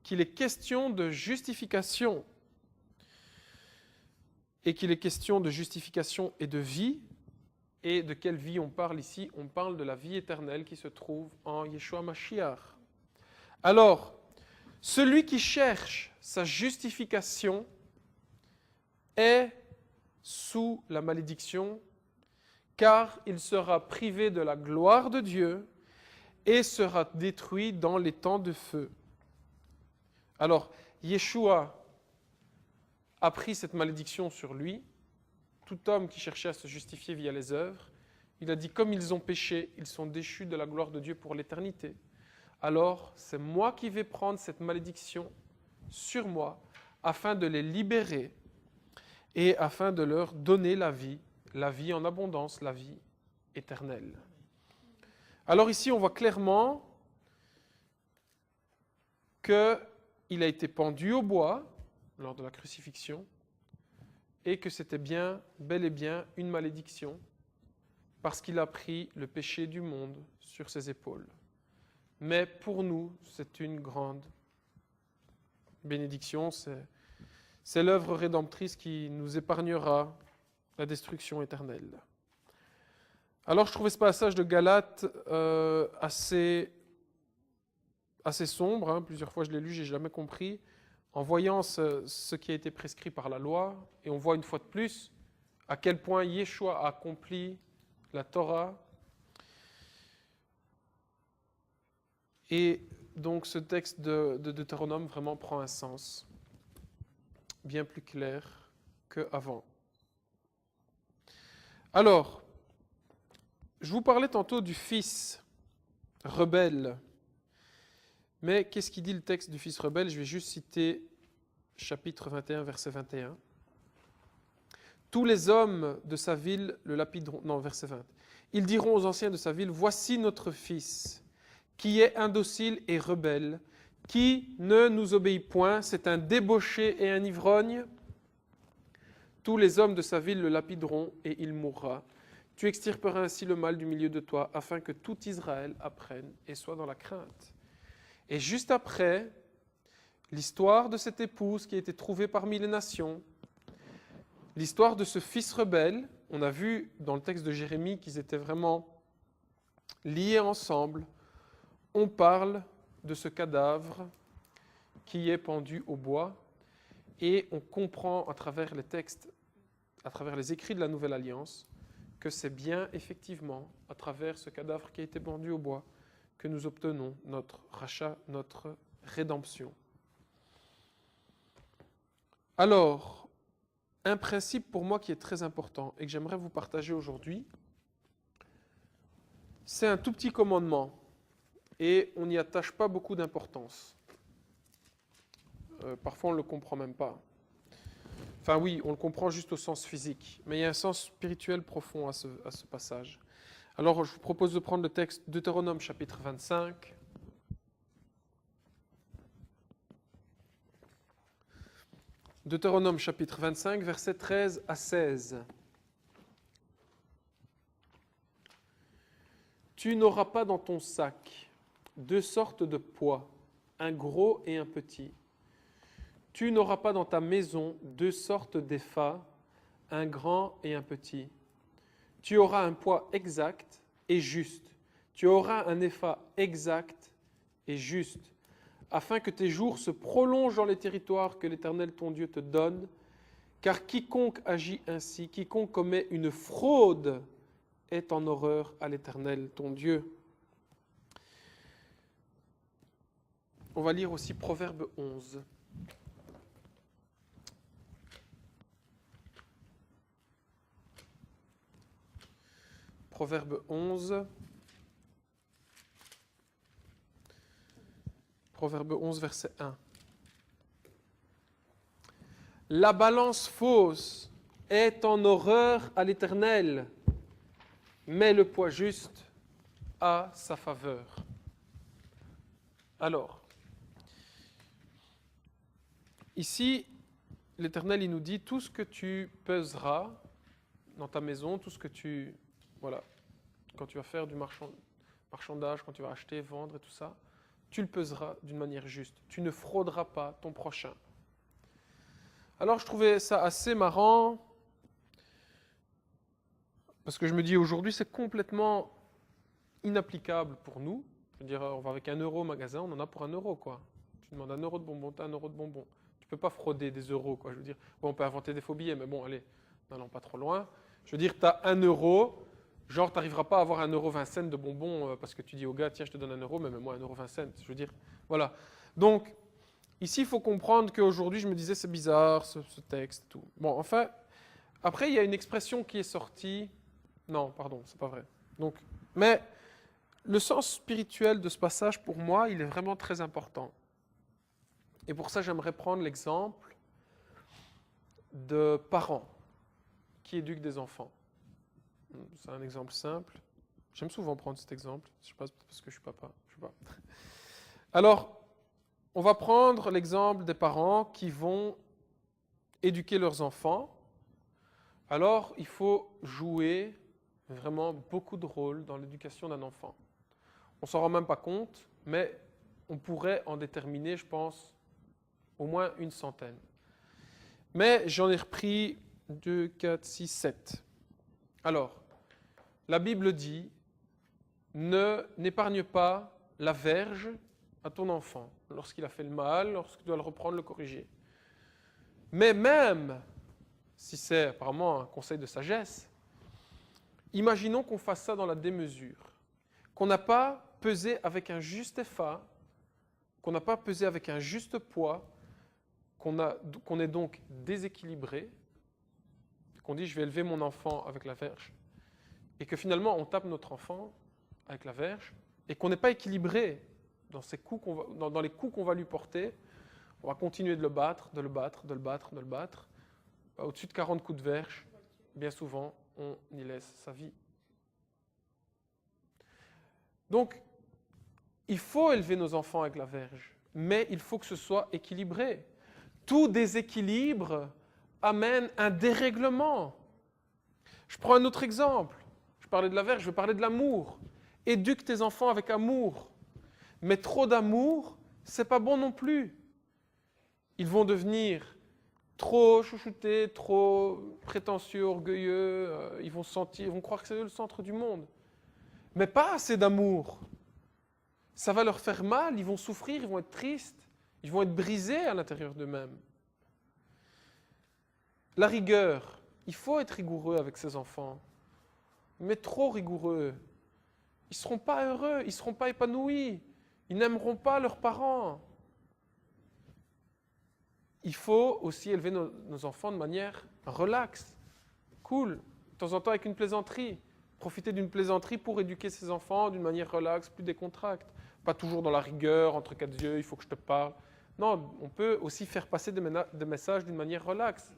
qu'il est question de justification et qu'il est question de justification et de vie. Et de quelle vie on parle ici? On parle de la vie éternelle qui se trouve en Yeshua Mashiach. Alors, celui qui cherche sa justification est sous la malédiction, car il sera privé de la gloire de Dieu et sera détruit dans les temps de feu. Alors, Yeshua a pris cette malédiction sur lui. Tout homme qui cherchait à se justifier via les œuvres, il a dit, comme ils ont péché, ils sont déchus de la gloire de Dieu pour l'éternité. Alors, c'est moi qui vais prendre cette malédiction sur moi, afin de les libérer et afin de leur donner la vie en abondance, la vie éternelle. Alors ici, on voit clairement qu'il a été pendu au bois lors de la crucifixion, et que c'était bien, bel et bien, une malédiction, parce qu'il a pris le péché du monde sur ses épaules. Mais pour nous, c'est une grande bénédiction, c'est l'œuvre rédemptrice qui nous épargnera la destruction éternelle. Alors je trouvais ce passage de Galates assez sombre, hein. Plusieurs fois je l'ai lu, je n'ai jamais compris. En voyant ce qui a été prescrit par la loi, et on voit une fois de plus à quel point Yeshua a accompli la Torah. Et donc ce texte de Deutéronome vraiment prend un sens bien plus clair qu'avant. Alors, je vous parlais tantôt du fils rebelle. Mais qu'est-ce qu'il dit le texte du fils rebelle? Je vais juste citer chapitre 21, verset 21. Tous les hommes de sa ville le lapideront. Non, verset 20. Ils diront aux anciens de sa ville, voici notre fils, qui est indocile et rebelle, qui ne nous obéit point, c'est un débauché et un ivrogne. Tous les hommes de sa ville le lapideront et il mourra. Tu extirperas ainsi le mal du milieu de toi, afin que tout Israël apprenne et soit dans la crainte. Et juste après, l'histoire de cette épouse qui a été trouvée parmi les nations, l'histoire de ce fils rebelle, on a vu dans le texte de Jérémie qu'ils étaient vraiment liés ensemble. On parle de ce cadavre qui est pendu au bois. Et on comprend à travers les textes, à travers les écrits de la Nouvelle Alliance, que c'est bien effectivement à travers ce cadavre qui a été pendu au bois que nous obtenons notre rachat, notre rédemption. Alors, un principe pour moi qui est très important et que j'aimerais vous partager aujourd'hui, c'est un tout petit commandement et on n'y attache pas beaucoup d'importance. Parfois on ne le comprend même pas. Enfin oui, on le comprend juste au sens physique, mais il y a un sens spirituel profond à ce passage. Alors je vous propose de prendre le texte Deutéronome chapitre 25. Deutéronome chapitre 25, versets 13 à 16. Tu n'auras pas dans ton sac 2 sortes de poids, un gros et un petit. Tu n'auras pas dans ta maison 2 sortes d'effats, un grand et un petit. Tu auras un poids exact et juste. Tu auras un épha exact et juste, afin que tes jours se prolongent dans les territoires que l'Éternel ton Dieu te donne, car quiconque agit ainsi, quiconque commet une fraude, est en horreur à l'Éternel ton Dieu. On va lire aussi Proverbe 11. Proverbe 11. Proverbe 11, verset 1. La balance fausse est en horreur à l'Éternel, mais le poids juste a sa faveur. Alors, ici, l'Éternel, il nous dit, tout ce que tu peseras dans ta maison, tout ce que tu... Voilà, quand tu vas faire du marchandage, quand tu vas acheter, vendre et tout ça, tu le peseras d'une manière juste. Tu ne frauderas pas ton prochain. Alors, je trouvais ça assez marrant, parce que je me dis, aujourd'hui, c'est complètement inapplicable pour nous. Je veux dire, on va avec 1 euro au magasin, on en a pour 1 euro, quoi. Tu demandes 1 euro de bonbons, tu as 1 euro de bonbons. Tu ne peux pas frauder des euros, quoi. Je veux dire, bon, on peut inventer des faux billets, mais bon, allez, n'allons pas trop loin. Je veux dire, tu as 1 euro, genre, tu n'arriveras pas à avoir 1,20 € de bonbons parce que tu dis au gars, tiens, je te donne 1 euro, mais moi, 1,20 €. Je veux dire, voilà. Donc, ici, il faut comprendre qu'aujourd'hui, je me disais, c'est bizarre, ce texte, tout. Bon, enfin, après, il y a une expression qui est sortie. Non, pardon, c'est pas vrai. Donc, mais le sens spirituel de ce passage, pour moi, il est vraiment très important. Et pour ça, j'aimerais prendre l'exemple de parents qui éduquent des enfants. C'est un exemple simple. J'aime souvent prendre cet exemple. Je ne sais pas parce que je suis papa. Je sais pas. Alors, on va prendre l'exemple des parents qui vont éduquer leurs enfants. Alors, il faut jouer vraiment beaucoup de rôles dans l'éducation d'un enfant. On ne s'en rend même pas compte, mais on pourrait en déterminer, je pense, au moins une centaine. Mais j'en ai repris 2, 4, 6, 7. Alors, la Bible dit, n'épargne pas la verge à ton enfant lorsqu'il a fait le mal, lorsque tu dois le reprendre, le corriger. Mais même, si c'est apparemment un conseil de sagesse, imaginons qu'on fasse ça dans la démesure, qu'on n'a pas pesé avec un juste épha, qu'on n'a pas pesé avec un juste poids, qu'on est donc déséquilibré, qu'on dit je vais élever mon enfant avec la verge, et que finalement on tape notre enfant avec la verge, et qu'on n'est pas équilibré dans les coups qu'on va lui porter, on va continuer de le battre, de le battre, de le battre, de le battre. Au-dessus de 40 coups de verge, bien souvent, on y laisse sa vie. Donc, il faut élever nos enfants avec la verge, mais il faut que ce soit équilibré. Tout déséquilibre amène un dérèglement. Je prends un autre exemple. Je parlais de la verge, je vais parler de l'amour. Éduque tes enfants avec amour. Mais trop d'amour, c'est pas bon non plus. Ils vont devenir trop chouchoutés, trop prétentieux, orgueilleux. Ils vont croire que c'est eux le centre du monde. Mais pas assez d'amour. Ça va leur faire mal, ils vont souffrir, ils vont être tristes. Ils vont être brisés à l'intérieur d'eux-mêmes. La rigueur. Il faut être rigoureux avec ses enfants, mais trop rigoureux. Ils ne seront pas heureux, ils ne seront pas épanouis, ils n'aimeront pas leurs parents. Il faut aussi élever nos enfants de manière relaxe, cool, de temps en temps avec une plaisanterie. Profiter d'une plaisanterie pour éduquer ses enfants d'une manière relaxe, plus décontracte. Pas toujours dans la rigueur, entre quatre yeux, il faut que je te parle. Non, on peut aussi faire passer des messages d'une manière relaxe.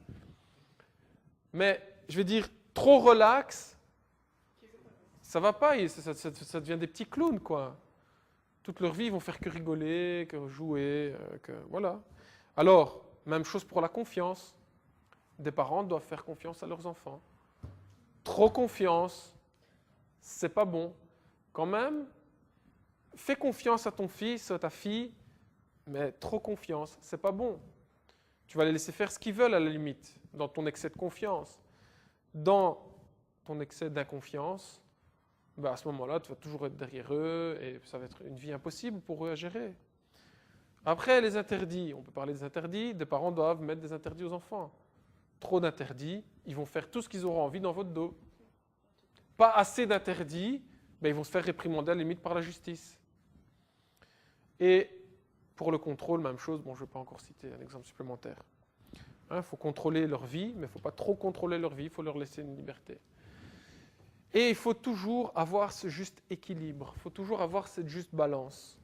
Mais, je vais dire, trop relax, ça va pas, ça devient des petits clowns, quoi. Toute leur vie, ils vont faire que rigoler, que jouer, voilà. Alors, même chose pour la confiance. Des parents doivent faire confiance à leurs enfants. Trop confiance, c'est pas bon. Quand même, fais confiance à ton fils, à ta fille, mais trop confiance, c'est pas bon. Tu vas les laisser faire ce qu'ils veulent à la limite, dans ton excès de confiance. Dans ton excès d'inconfiance, à ce moment-là, tu vas toujours être derrière eux et ça va être une vie impossible pour eux à gérer. Après, les interdits. On peut parler des interdits. Des parents doivent mettre des interdits aux enfants. Trop d'interdits, ils vont faire tout ce qu'ils auront envie dans votre dos. Pas assez d'interdits, ils vont se faire réprimander à la limite par la justice. Et pour le contrôle, même chose. Bon, je ne vais pas encore citer un exemple supplémentaire. Il faut contrôler leur vie, mais il ne faut pas trop contrôler leur vie, il faut leur laisser une liberté. Et il faut toujours avoir ce juste équilibre, il faut toujours avoir cette juste balance.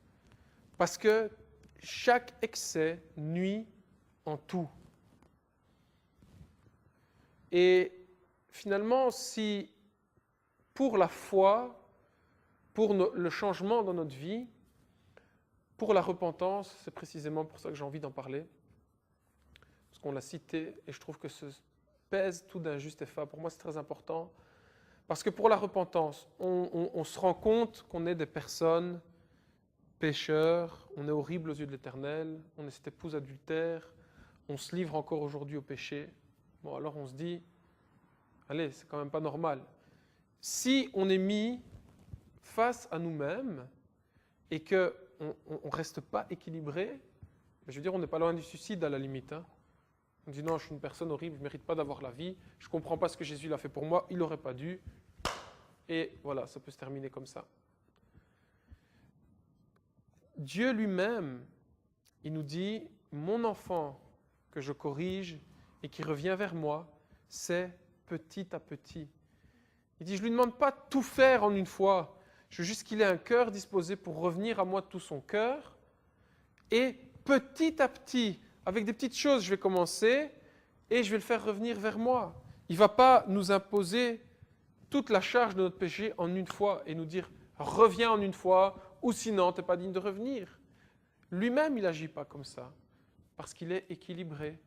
Parce que chaque excès nuit en tout. Et finalement, si pour la foi, pour le changement dans notre vie, pour la repentance, c'est précisément pour ça que j'ai envie d'en parler, parce qu'on l'a cité, et je trouve que ce pèse tout d'un juste effort. Pour moi, c'est très important, parce que pour la repentance, on se rend compte qu'on est des personnes pécheurs, on est horrible aux yeux de l'Éternel, on est cette épouse adultère, on se livre encore aujourd'hui au péché. Bon, alors on se dit, allez, c'est quand même pas normal. Si on est mis face à nous-mêmes et qu'on ne reste pas équilibré, je veux dire, on n'est pas loin du suicide à la limite. On dit non, je suis une personne horrible, je ne mérite pas d'avoir la vie, je ne comprends pas ce que Jésus a fait pour moi, il n'aurait pas dû. Et voilà, ça peut se terminer comme ça. Dieu lui-même, il nous dit, mon enfant que je corrige et qui revient vers moi, c'est petit à petit. Il dit, je ne lui demande pas de tout faire en une fois, je veux juste qu'il ait un cœur disposé pour revenir à moi de tout son cœur. Et petit à petit, avec des petites choses, je vais commencer et je vais le faire revenir vers moi. Il ne va pas nous imposer toute la charge de notre péché en une fois et nous dire, reviens en une fois, ou sinon, tu n'es pas digne de revenir. Lui-même, il n'agit pas comme ça, parce qu'il est équilibré.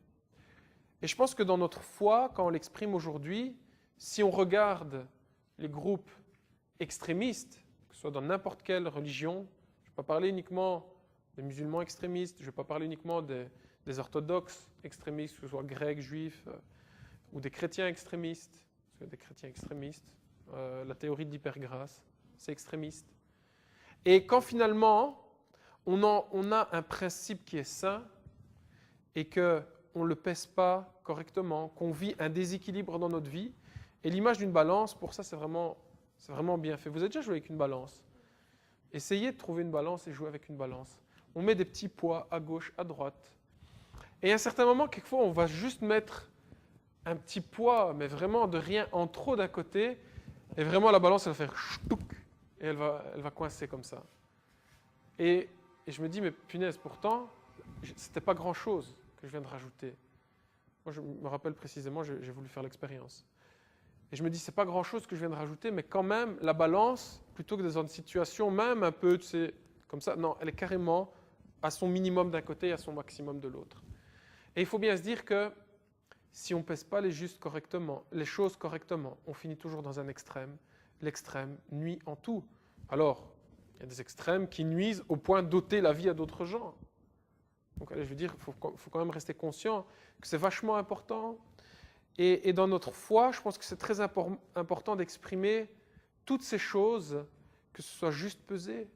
Et je pense que dans notre foi, quand on l'exprime aujourd'hui, si on regarde les groupes extrémistes, que ce soit dans n'importe quelle religion, je ne vais pas parler uniquement des musulmans extrémistes, je ne vais pas parler uniquement des orthodoxes extrémistes, que ce soit grecs, juifs, ou des chrétiens extrémistes, parce qu'il y a des chrétiens extrémistes, la théorie de l'hypergrâce, c'est extrémiste. Et quand finalement, on a un principe qui est sain et qu'on ne le pèse pas correctement, qu'on vit un déséquilibre dans notre vie, et l'image d'une balance, pour ça, c'est vraiment bien fait. Vous avez déjà joué avec une balance? Essayez de trouver une balance et jouer avec une balance. On met des petits poids à gauche, à droite. Et à un certain moment, quelquefois, on va juste mettre un petit poids, mais vraiment de rien en trop d'un côté, et vraiment la balance, elle va faire ch'touk, et elle va coincer comme ça. Et je me dis, mais punaise, pourtant, c'était pas grand-chose que je viens de rajouter. Moi, je me rappelle précisément, j'ai voulu faire l'expérience. Et je me dis, c'est pas grand-chose que je viens de rajouter, mais quand même, la balance, plutôt que dans une situation même un peu, tu sais, comme ça, non, elle est carrément à son minimum d'un côté et à son maximum de l'autre. Et il faut bien se dire que si on ne pèse pas les choses correctement, on finit toujours dans un extrême. L'extrême nuit en tout. Alors, il y a des extrêmes qui nuisent au point d'ôter la vie à d'autres gens. Donc, allez, je veux dire, il faut quand même rester conscient que c'est vachement important. Et dans notre foi, je pense que c'est très important d'exprimer toutes ces choses, que ce soit juste pesé,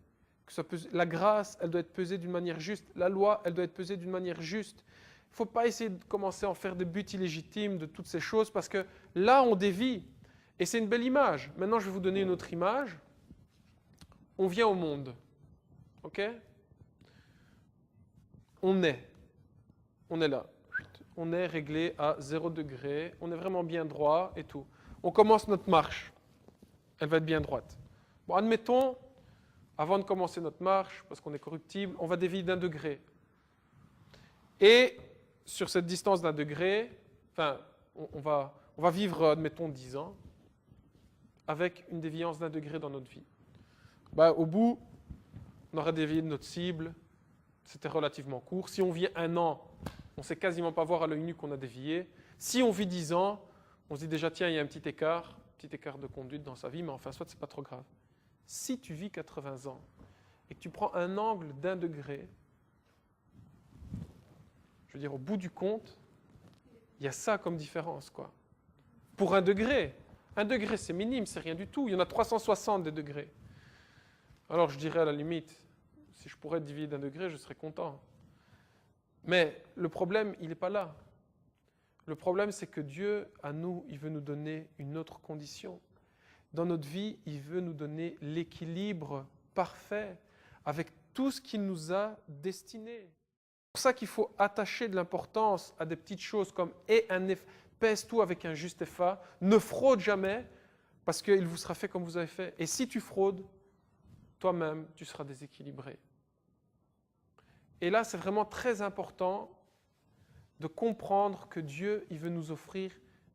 La grâce, elle doit être pesée d'une manière juste. La loi, elle doit être pesée d'une manière juste. Il ne faut pas essayer de commencer à en faire des buts illégitimes de toutes ces choses parce que là, on dévie. Et c'est une belle image. Maintenant, je vais vous donner une autre image. On vient au monde. OK? On est là. On est réglé à 0 degré. On est vraiment bien droit et tout. On commence notre marche. Elle va être bien droite. Bon, admettons, avant de commencer notre marche, parce qu'on est corruptible, on va dévier d'1 degré. Et sur cette distance d'1 degré, enfin, on va vivre, admettons, 10 ans, avec une déviance d'1 degré dans notre vie. Au bout, on aurait dévié de notre cible, c'était relativement court. Si on vit 1 an, on ne sait quasiment pas voir à l'œil nu qu'on a dévié. Si on vit 10 ans, on se dit déjà, tiens, il y a un petit écart de conduite dans sa vie, mais enfin, soit c'est pas trop grave. Si tu vis 80 ans et que tu prends un angle d'1 degré, je veux dire, au bout du compte, il y a ça comme différence, quoi. Pour 1 degré. 1 degré, c'est minime, c'est rien du tout. Il y en a 360 des degrés. Alors, je dirais à la limite, si je pourrais diviser d'1 degré, je serais content. Mais le problème, il n'est pas là. Le problème, c'est que Dieu, à nous, il veut nous donner une autre condition. Dans notre vie, il veut nous donner l'équilibre parfait avec tout ce qu'il nous a destiné. C'est pour ça qu'il faut attacher de l'importance à des petites choses comme « et un effet ». Pèse tout avec un juste effa. Ne fraude jamais parce qu'il vous sera fait comme vous avez fait. Et si tu fraudes, toi-même, tu seras déséquilibré. Et là, c'est vraiment très important de comprendre que Dieu, il veut nous offrir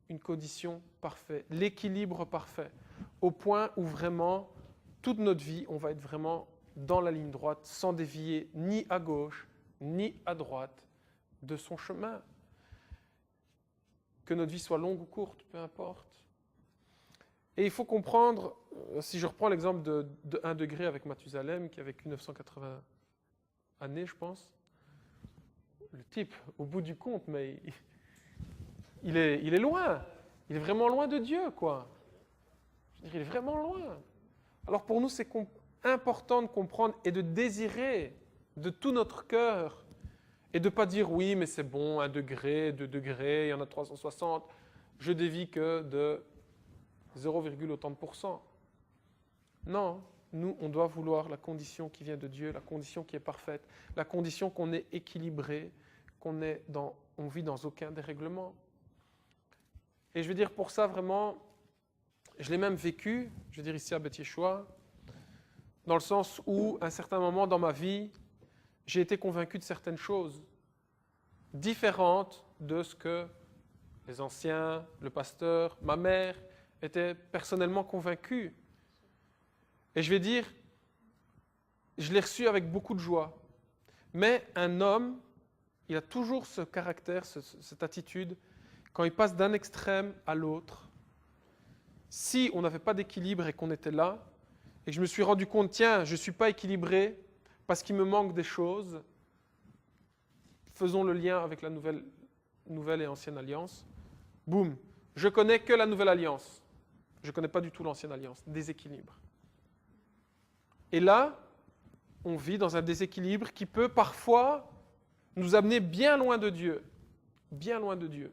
une condition parfaite, l'équilibre parfait, au point où vraiment, toute notre vie, on va être vraiment dans la ligne droite, sans dévier ni à gauche, ni à droite de son chemin. Que notre vie soit longue ou courte, peu importe. Et il faut comprendre, si je reprends l'exemple de 1 degré avec Mathusalem, qui a vécu 980 années, je pense, le type, au bout du compte, mais il est loin. Il est vraiment loin de Dieu, quoi. Je veux dire, il est vraiment loin. Alors pour nous, c'est important de comprendre et de désirer de tout notre cœur et de ne pas dire oui, mais c'est bon, 1 degré, 2 degrés, il y en a 360, je dévie que de 0, autant de pourcents. Non, nous, on doit vouloir la condition qui vient de Dieu, la condition qui est parfaite, la condition qu'on est équilibré, on vit dans aucun dérèglement. Et je veux dire, pour ça, vraiment, je l'ai même vécu, je veux dire ici à Beth Yeshua, dans le sens où, à un certain moment dans ma vie, j'ai été convaincu de certaines choses différentes de ce que les anciens, le pasteur, ma mère étaient personnellement convaincus. Et je vais dire, je l'ai reçu avec beaucoup de joie. Mais un homme, il a toujours ce caractère, cette attitude, quand il passe d'un extrême à l'autre, si on n'avait pas d'équilibre et qu'on était là, et que je me suis rendu compte, tiens, je ne suis pas équilibré parce qu'il me manque des choses, faisons le lien avec la nouvelle et ancienne alliance. Boum, je connais que la nouvelle alliance. Je ne connais pas du tout l'ancienne alliance. Déséquilibre. Et là, on vit dans un déséquilibre qui peut parfois nous amener bien loin de Dieu. Bien loin de Dieu.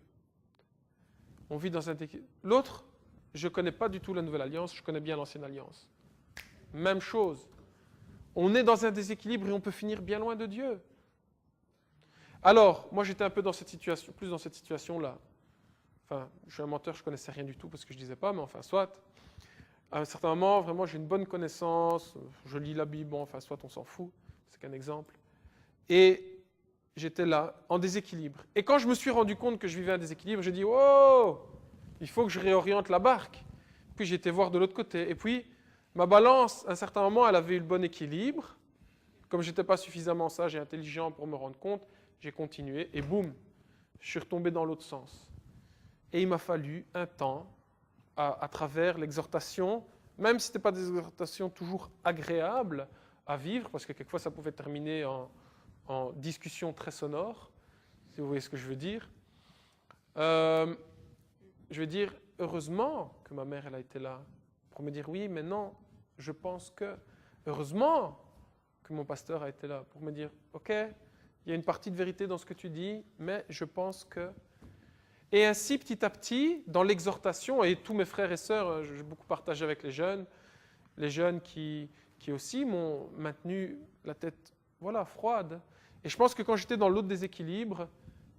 On vit dans un déséquilibre. L'autre, je ne connais pas du tout la nouvelle alliance, je connais bien l'ancienne alliance. Même chose. On est dans un déséquilibre et on peut finir bien loin de Dieu. Alors, moi j'étais un peu dans cette situation, plus dans cette situation-là. Enfin, je suis un menteur, je ne connaissais rien du tout parce que je ne disais pas, mais enfin, soit. À un certain moment, vraiment, j'ai une bonne connaissance, je lis la Bible, bon, enfin, soit on s'en fout, c'est qu'un exemple. Et j'étais là, en déséquilibre. Et quand je me suis rendu compte que je vivais un déséquilibre, j'ai dit, oh, il faut que je réoriente la barque. Puis j'ai été voir de l'autre côté. Et puis, ma balance, à un certain moment, elle avait eu le bon équilibre. Comme je n'étais pas suffisamment sage et intelligent pour me rendre compte, j'ai continué et boum, je suis retombé dans l'autre sens. Et il m'a fallu un temps, à travers l'exhortation, même si ce n'était pas des exhortations toujours agréables à vivre, parce que quelquefois ça pouvait terminer en discussion très sonore, si vous voyez ce que je veux dire. Je veux dire, heureusement que ma mère elle a été là pour me dire oui, mais non, je pense que, heureusement que mon pasteur a été là pour me dire, ok, il y a une partie de vérité dans ce que tu dis, mais je pense que... Et ainsi, petit à petit, dans l'exhortation, et tous mes frères et sœurs, j'ai beaucoup partagé avec les jeunes qui aussi m'ont maintenu la tête froide. Et je pense que quand j'étais dans l'autre déséquilibre,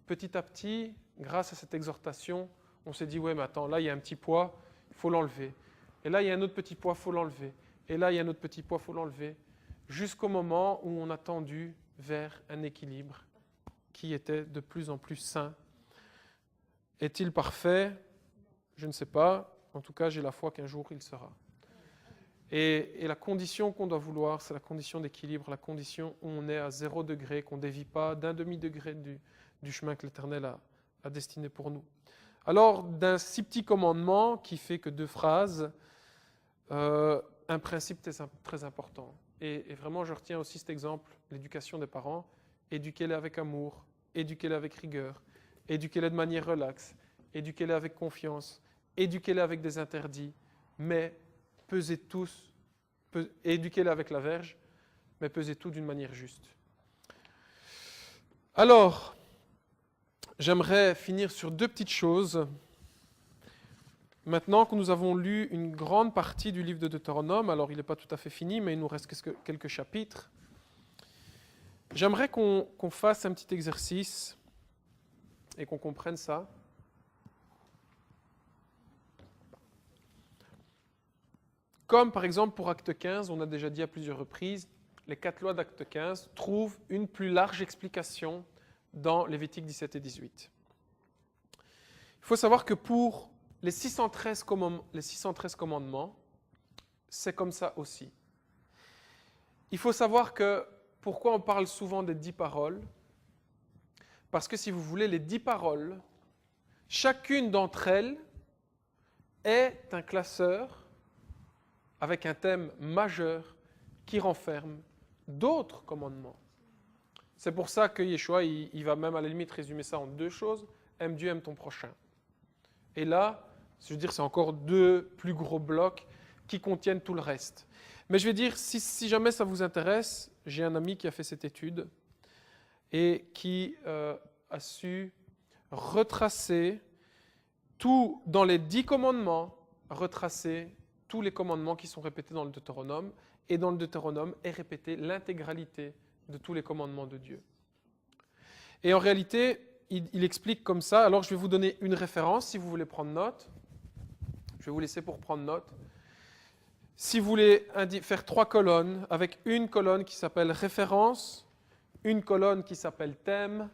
petit à petit, grâce à cette exhortation, on s'est dit, ouais, mais attends, là, il y a un petit poids, il faut l'enlever. Et là, il y a un autre petit poids, il faut l'enlever. Et là, il y a un autre petit poids, il faut l'enlever. Jusqu'au moment où on a tendu vers un équilibre qui était de plus en plus sain. Est-il parfait? Je ne sais pas. En tout cas, j'ai la foi qu'un jour il sera. Et la condition qu'on doit vouloir, c'est la condition d'équilibre, la condition où on est à 0 degré, qu'on ne dévie pas d'un demi-degré du chemin que l'Éternel a destiné pour nous. Alors, d'un si petit commandement qui fait que 2 phrases, un principe très important. Et vraiment, je retiens aussi cet exemple, l'éducation des parents. Éduquez-les avec amour, éduquez-les avec rigueur, éduquez-les de manière relaxe, éduquez-les avec confiance, éduquez-les avec des interdits, mais pesez tous, éduquez-les avec la verge, mais pesez tout d'une manière juste. Alors, j'aimerais finir sur 2 petites choses. Maintenant que nous avons lu une grande partie du livre de Deutéronome, alors il n'est pas tout à fait fini, mais il nous reste quelques chapitres, j'aimerais qu'on fasse un petit exercice et qu'on comprenne ça. Comme par exemple pour Acte 15, on a déjà dit à plusieurs reprises, les 4 lois d'Acte 15 trouvent une plus large explication dans Lévitique 17 et 18. Il faut savoir que pour les 613 commandements, c'est comme ça aussi. Il faut savoir que pourquoi on parle souvent des 10 paroles? Parce que si vous voulez, les 10 paroles, chacune d'entre elles est un classeur avec un thème majeur qui renferme d'autres commandements. C'est pour ça que Yeshua, il va même à la limite résumer ça en 2 choses. Aime Dieu, aime ton prochain. Et là, je veux dire, c'est encore 2 plus gros blocs qui contiennent tout le reste. Mais je vais dire, si jamais ça vous intéresse, j'ai un ami qui a fait cette étude et qui a su retracer tout dans les 10 commandements, retracer tous les commandements qui sont répétés dans le Deutéronome, et dans le Deutéronome est répétée l'intégralité de tous les commandements de Dieu. Et en réalité, il explique comme ça. Alors je vais vous donner une référence si vous voulez prendre note. Je vais vous laisser pour prendre note. Si vous voulez faire 3 colonnes, avec une colonne qui s'appelle référence, une colonne qui s'appelle thème,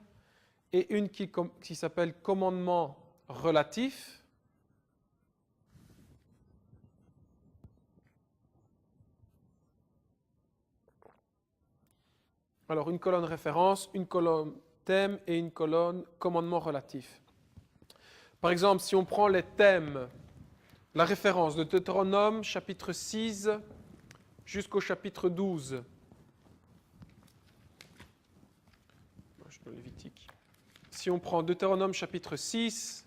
et une qui s'appelle commandement relatif. Alors, une colonne référence, une colonne thème et une colonne commandement relatif. Par exemple, si on prend les thèmes, la référence de Deutéronome, chapitre 6 jusqu'au chapitre 12. Je suis dans Lévitique. Si on prend Deutéronome, chapitre 6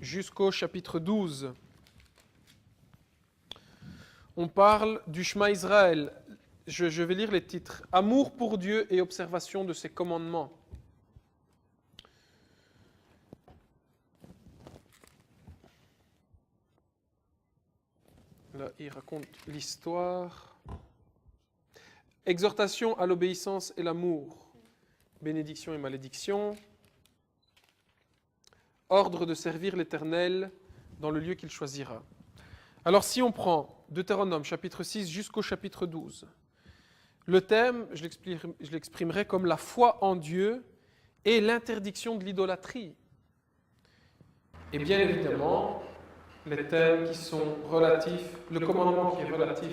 jusqu'au chapitre 12, on parle du Shema Israël. Je vais lire les titres. Amour pour Dieu et observation de ses commandements. Là, il raconte l'histoire. Exhortation à l'obéissance et l'amour. Bénédiction et malédiction. Ordre de servir l'Éternel dans le lieu qu'il choisira. Alors si on prend Deutéronome chapitre 6 jusqu'au chapitre 12, le thème, je l'exprimerai comme la foi en Dieu et l'interdiction de l'idolâtrie. Et bien évidemment, les thèmes qui sont relatifs, le commandement qui est relatif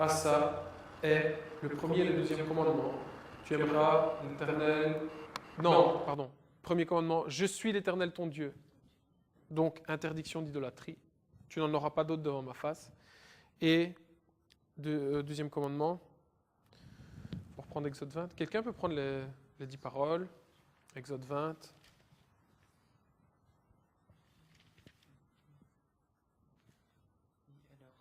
à ça est le premier et le deuxième commandement. Tu aimeras l'Éternel... Non, pardon. Premier commandement, je suis l'Éternel ton Dieu. Donc, interdiction d'idolâtrie. Tu n'en auras pas d'autre devant ma face. Et deuxième commandement, pour prendre Exode 20. Quelqu'un peut prendre les 10 paroles. Exode 20. Alors,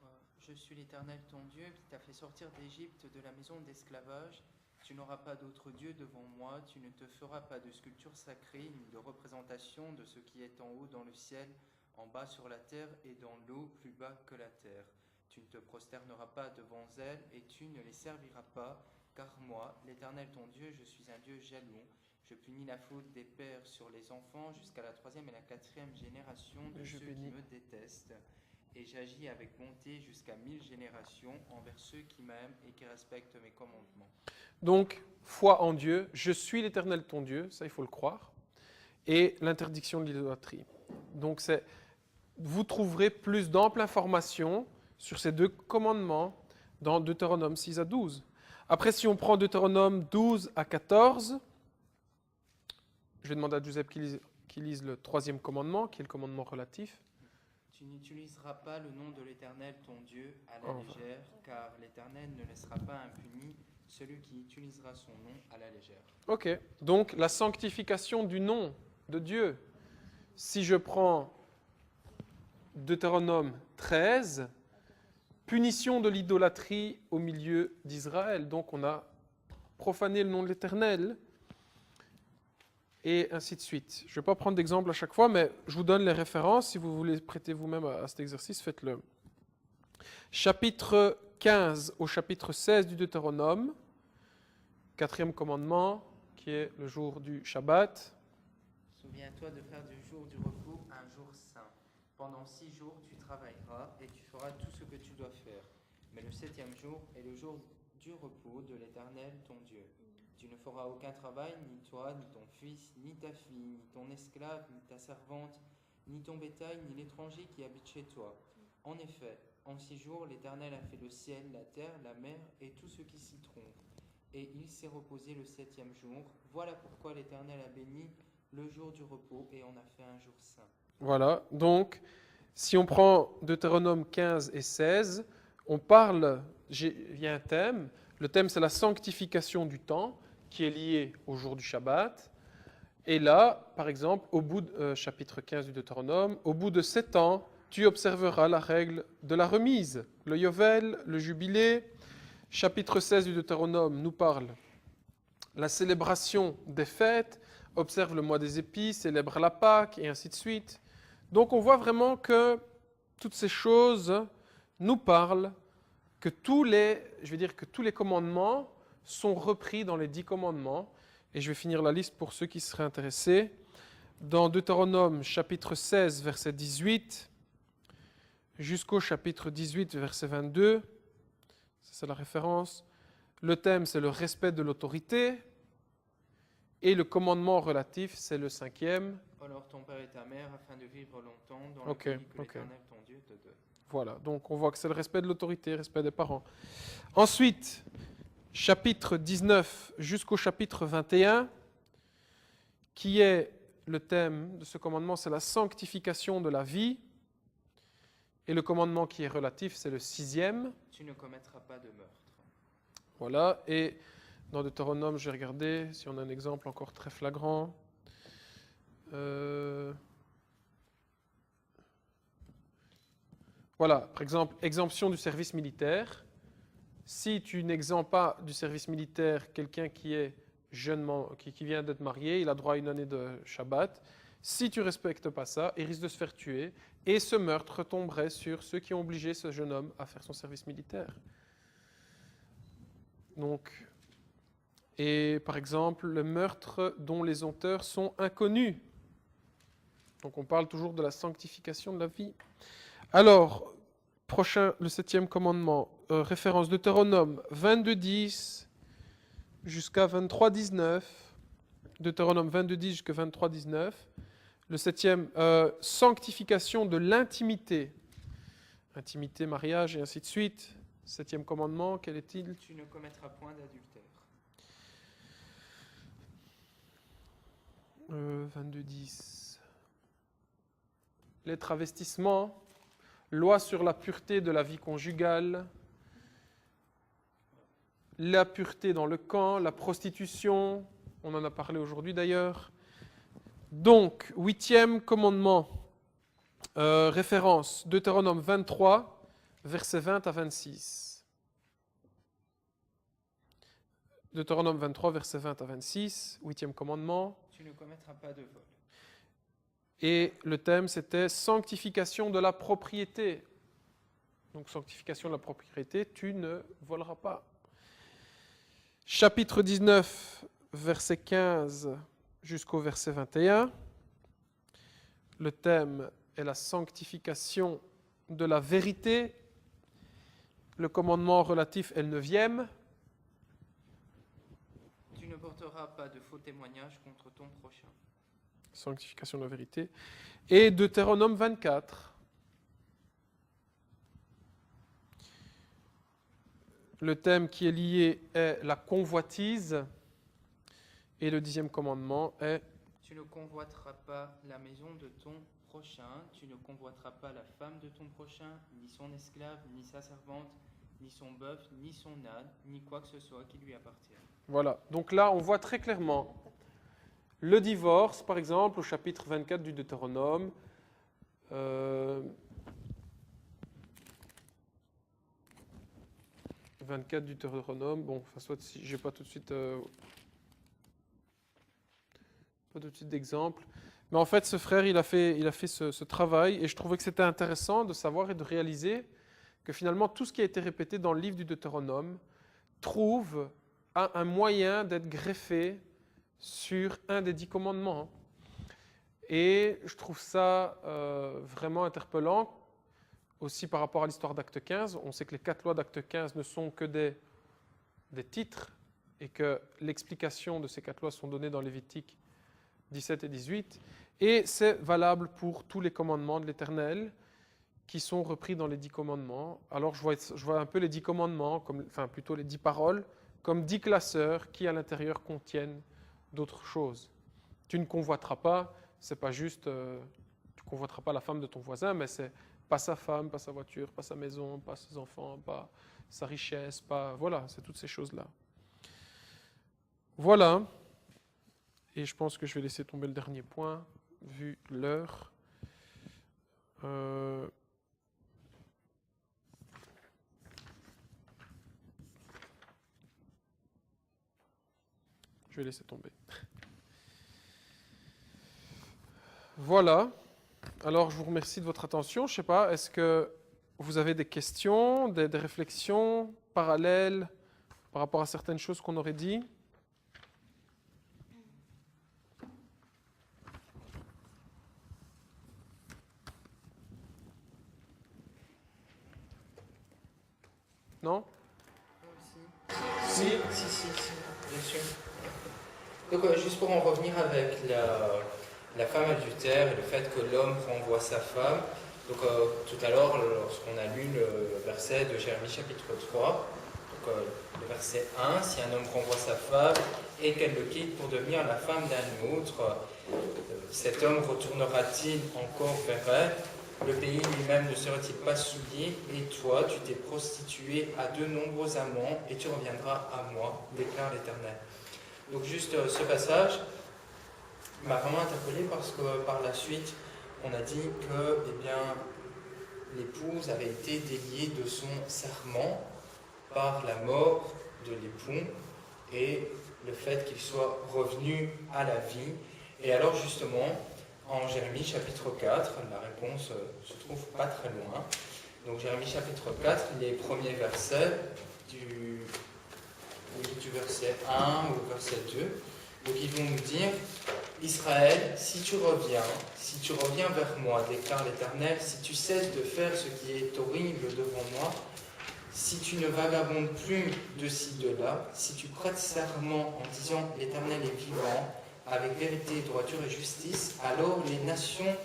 Je suis l'Éternel ton Dieu qui t'a fait sortir d'Égypte de la maison d'esclavage. Tu n'auras pas d'autre Dieu devant moi, tu ne te feras pas de sculpture sacrée ni de représentation de ce qui est en haut dans le ciel, en bas sur la terre et dans l'eau plus bas que la terre. Tu ne te prosterneras pas devant elles et tu ne les serviras pas, car moi, l'Éternel ton Dieu, je suis un Dieu jaloux. Je punis la faute des pères sur les enfants jusqu'à la 3e et la 4e génération de ceux qui me détestent. Et j'agis avec bonté jusqu'à 1000 générations envers ceux qui m'aiment et qui respectent mes commandements. Donc, foi en Dieu, je suis l'Éternel ton Dieu, ça il faut le croire, et l'interdiction de l'idolâtrie. Donc, vous trouverez plus d'ample information sur ces deux commandements dans Deutéronome 6 à 12. Après, si on prend Deutéronome 12 à 14, je vais demander à Giuseppe qu'il lise le 3e commandement, qui est le commandement relatif. Tu n'utiliseras pas le nom de l'Éternel ton Dieu à la légère, car l'Éternel ne laissera pas impuni celui qui utilisera son nom à la légère. Ok, donc la sanctification du nom de Dieu. Si je prends Deutéronome 13, punition de l'idolâtrie au milieu d'Israël. Donc on a profané le nom de l'Éternel, et ainsi de suite. Je ne vais pas prendre d'exemple à chaque fois, mais je vous donne les références. Si vous voulez prêter vous-même à cet exercice, faites-le. Chapitre 15 au chapitre 16 du Deutéronome, 4e commandement, qui est le jour du Shabbat. Souviens-toi de faire du jour du repos un jour saint. Pendant 6 jours, tu travailleras et tu feras tout ce que tu dois faire. Mais le 7e jour est le jour du repos de l'Éternel, ton Dieu. Tu ne feras aucun travail, ni toi, ni ton fils, ni ta fille, ni ton esclave, ni ta servante, ni ton bétail, ni l'étranger qui habite chez toi. En effet, en 6 jours, l'Éternel a fait le ciel, la terre, la mer et tout ce qui s'y trouve. Et il s'est reposé le 7e jour. Voilà pourquoi l'Éternel a béni le jour du repos et en a fait un jour saint. Voilà, donc si on prend Deutéronome 15 et 16, on parle, il y a un thème. Le thème, c'est la sanctification du temps, qui est lié au jour du Shabbat. Et là, par exemple, au bout de chapitre 15 du Deutéronome, au bout de 7 ans, tu observeras la règle de la remise, le Yovel, le jubilé. Chapitre 16 du Deutéronome nous parle la célébration des fêtes, observe le mois des épis, célèbre la Pâque, et ainsi de suite. Donc on voit vraiment que toutes ces choses nous parlent que tous les commandements sont repris dans les 10 commandements. Et je vais finir la liste pour ceux qui seraient intéressés. Dans Deutéronome chapitre 16, verset 18, jusqu'au chapitre 18, verset 22, c'est la référence. Le thème, c'est le respect de l'autorité. Et le commandement relatif, c'est le 5e. Honore ton père et ta mère afin de vivre longtemps dans le pays que l'Éternel ton Dieu te donne. Voilà, donc on voit que c'est le respect de l'autorité, le respect des parents. Ensuite, chapitre 19 jusqu'au chapitre 21, qui est le thème de ce commandement, c'est la sanctification de la vie. Et le commandement qui est relatif, c'est le 6e. Tu ne commettras pas de meurtre. Voilà, et dans Deutéronome, je vais regarder si on a un exemple encore très flagrant. Voilà, par exemple, exemption du service militaire. Si tu n'exemptes pas du service militaire quelqu'un qui est jeunement, qui vient d'être marié, il a droit à une année de Shabbat. Si tu ne respectes pas ça, il risque de se faire tuer. Et ce meurtre tomberait sur ceux qui ont obligé ce jeune homme à faire son service militaire. Donc, et par exemple, le meurtre dont les auteurs sont inconnus. Donc on parle toujours de la sanctification de la vie. Alors, prochain, le 7e commandement, référence Deutéronome 22.10 jusqu'à 23.19. Deutéronome 22.10 jusqu'à 23.19. Le 7e, sanctification de l'intimité. Intimité, mariage et ainsi de suite. 7e commandement, quel est-il ? Tu ne commettras point d'adultère. 22.10. Les travestissements. Loi sur la pureté de la vie conjugale, la pureté dans le camp, la prostitution, on en a parlé aujourd'hui d'ailleurs. Donc, 8e commandement, référence, Deutéronome 23, versets 20 à 26. Deutéronome 23, versets 20 à 26, 8e commandement. Tu ne commettras pas de vol. Et le thème, c'était sanctification de la propriété. Donc, sanctification de la propriété, tu ne voleras pas. Chapitre 19, verset 15 jusqu'au verset 21. Le thème est la sanctification de la vérité. Le commandement relatif est le 9e. Tu ne porteras pas de faux témoignages contre ton prochain. Sanctification de la vérité. Et Deutéronome 24. Le thème qui est lié est la convoitise. Et le 10e commandement est Tu ne convoiteras pas la maison de ton prochain, tu ne convoiteras pas la femme de ton prochain, ni son esclave, ni sa servante, ni son bœuf, ni son âne, ni quoi que ce soit qui lui appartienne. Voilà. Donc là, on voit très clairement le divorce, par exemple, au chapitre 24 du Deutéronome. 24 du Deutéronome. Bon, enfin, soit si j'ai pas tout de suite d'exemple. Mais en fait, ce frère, il a fait ce travail et je trouvais que c'était intéressant de savoir et de réaliser que finalement, tout ce qui a été répété dans le livre du Deutéronome trouve un moyen d'être greffé sur un des 10 commandements. Et je trouve ça vraiment interpellant, aussi par rapport à l'histoire d'Acte 15. On sait que les 4 lois d'Acte 15 ne sont que des titres et que l'explication de ces 4 lois sont données dans Lévitique 17 et 18. Et c'est valable pour tous les commandements de l'Éternel qui sont repris dans les 10 commandements. Alors je vois un peu les 10 commandements, enfin plutôt les 10 paroles, comme 10 classeurs qui à l'intérieur contiennent d'autres choses. Tu ne convoiteras pas, c'est pas juste, tu convoiteras pas la femme de ton voisin, mais c'est pas sa femme, pas sa voiture, pas sa maison, pas ses enfants, pas sa richesse, pas, voilà, c'est toutes ces choses-là. Voilà. Et je pense que je vais laisser tomber le dernier point, vu l'heure. Je vais laisser tomber. Voilà. Alors, je vous remercie de votre attention. Je ne sais pas, est-ce que vous avez des questions, des réflexions parallèles par rapport à certaines choses qu'on aurait dit ? Non ? Si, bien sûr. Donc, juste pour en revenir avec la femme adultère et le fait que l'homme renvoie sa femme. Donc, tout à l'heure, lorsqu'on a lu le verset de Jérémie chapitre 3, donc, le verset 1, si un homme renvoie sa femme et qu'elle le quitte pour devenir la femme d'un autre, cet homme retournera-t-il encore vers elle ? Le pays lui-même ne serait-il pas souillé ? Et toi, tu t'es prostitué à de nombreux amants et tu reviendras à moi, déclare l'Éternel. Donc juste ce passage m'a vraiment interpellé parce que par la suite, on a dit que l'épouse avait été déliée de son serment par la mort de l'époux et le fait qu'il soit revenu à la vie. Et alors justement, en Jérémie chapitre 4, la réponse se trouve pas très loin. Donc Jérémie chapitre 4, les premiers versets du verset 1 au verset 2. Donc ils vont nous dire, Israël, si tu reviens vers moi, déclare l'Éternel, si tu cesses de faire ce qui est horrible devant moi, si tu ne vagabondes plus de ci, de là, si tu prêtes serment en disant l'Éternel est vivant, avec vérité, droiture et justice, alors les nations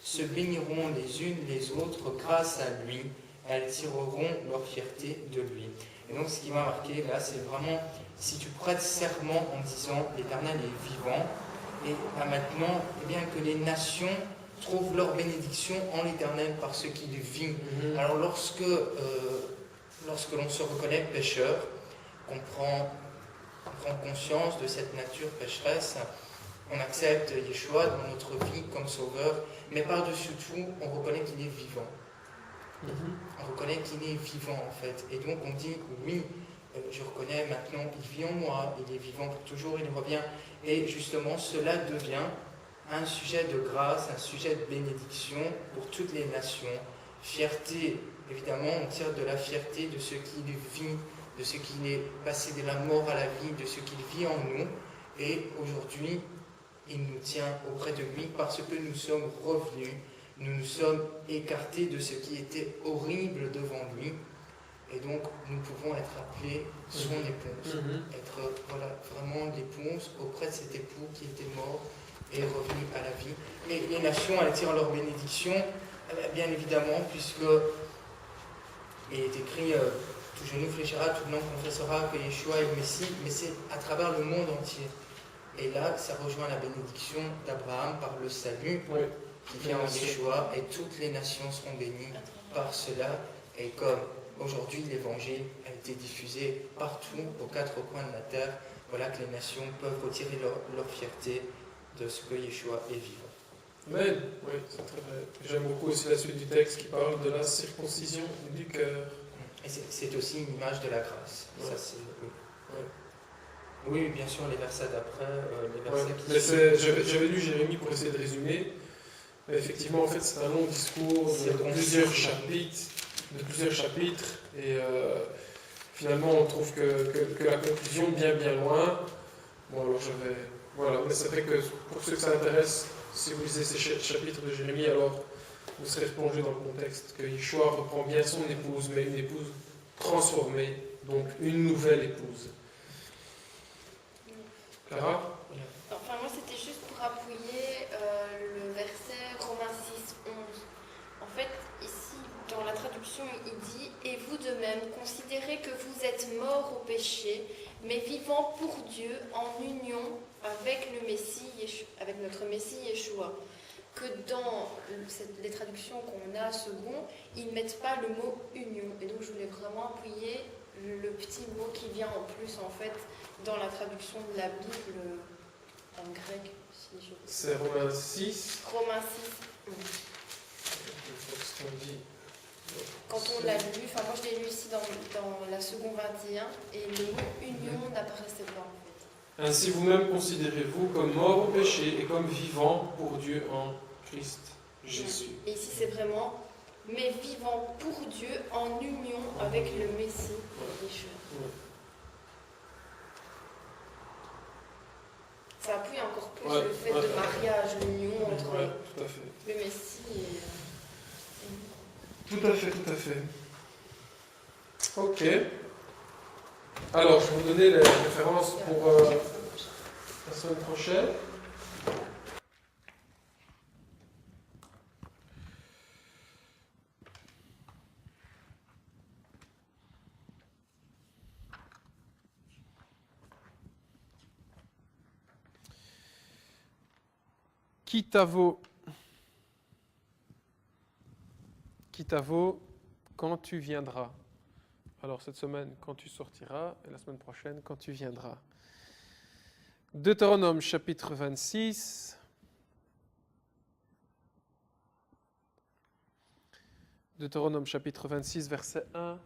se béniront les unes les autres grâce à lui, elles tireront leur fierté de lui. Et donc ce qui m'a marqué là, c'est vraiment, si tu prêtes serment en disant l'Éternel est vivant, et là maintenant, eh bien que les nations trouvent leur bénédiction en l'Éternel parce qu'il vit. Alors lorsque l'on se reconnaît pécheur, qu'on prend conscience de cette nature pécheresse, on accepte Yeshua dans notre vie comme sauveur, mais par-dessus tout, on reconnaît qu'il est vivant. On reconnaît qu'il est vivant en fait. Et donc on dit oui, je reconnais maintenant, il vit en moi, il est vivant pour toujours, il revient. Et justement, cela devient un sujet de grâce, un sujet de bénédiction pour toutes les nations. Fierté, évidemment, on tire de la fierté de ce qu'il vit, de ce qu'il est passé de la mort à la vie, de ce qu'il vit en nous. Et aujourd'hui, il nous tient auprès de lui parce que nous sommes revenus, nous nous sommes écartés de ce qui était horrible devant lui. Et donc, nous pouvons être appelés son épouse, être vraiment l'épouse auprès de cet époux qui était mort et revenu à la vie. Et les nations, elles tirent leur bénédiction, bien évidemment, puisque il est écrit tout genou fléchira, tout langue confessera que Yeshua est le Messie, mais c'est à travers le monde entier. Et là, ça rejoint la bénédiction d'Abraham par le salut qui vient en Yeshua, et toutes les nations seront bénies par cela. Et comme aujourd'hui l'évangile a été diffusé partout, aux quatre coins de la terre, voilà que les nations peuvent retirer leur fierté de ce que Yeshua est vivant. Amen. Oui, c'est très vrai. J'aime beaucoup aussi la suite du texte qui parle de la circoncision du cœur. Et c'est aussi une image de la grâce. Ouais. Ça, c'est, oui. Ouais. Oui, bien sûr, les versets d'après, les versets qui Mais sont... j'avais lu Jérémie pour essayer de résumer. Mais effectivement, en fait, c'est un long discours de plusieurs chapitres. Et finalement, on trouve que la conclusion bien loin. Bon, alors voilà, mais c'est vrai que pour ceux que ça intéresse, si vous lisez ces chapitres de Jérémie, alors vous serez plongé dans le contexte que Yeshua reprend bien son épouse, mais une épouse transformée, donc une nouvelle épouse. Clara ? Enfin, moi, c'était juste pour appuyer le verset Romains 6, 11. En fait, ici, dans la traduction, il dit « Et vous de même, considérez que vous êtes morts au péché, mais vivants pour Dieu en union avec le Messie, avec notre Messie Yeshua. » Que dans les traductions qu'on a second, ils ne mettent pas le mot « union ». Et donc, je voulais vraiment appuyer le petit mot qui vient en plus, en fait, dans la traduction de la Bible en grec. Si je... C'est Romains 6. Romains 6. Quand on l'a lu, enfin moi je l'ai lu ici dans la seconde 21, et le mot union n'apparaissait pas en fait. Ainsi vous-même considérez-vous comme morts au péché et comme vivants pour Dieu en Christ Jésus. Et ici c'est vraiment mais vivants pour Dieu en union avec le Messie Yeshua. Ça appuie encore plus le fait de mariage, l'union entre tout à fait. le Messie et... Tout à fait. Ok. Alors, je vais vous donner les références pour la semaine prochaine. Qui t'avaut quand tu viendras. Alors cette semaine, quand tu sortiras, et la semaine prochaine, quand tu viendras. Deutéronome chapitre 26. Deutéronome chapitre 26, verset 1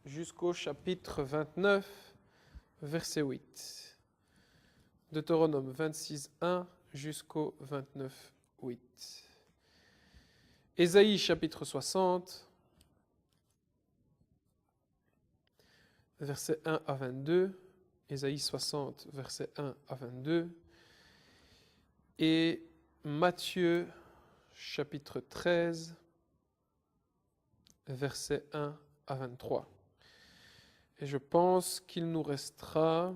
jusqu'au chapitre 29, verset 8. Deutéronome 26, 1 jusqu'au 29, 8. Ésaïe chapitre 60, versets 1 à 22. Ésaïe 60, versets 1 à 22. Et Matthieu chapitre 13, versets 1 à 23. Et je pense qu'il nous restera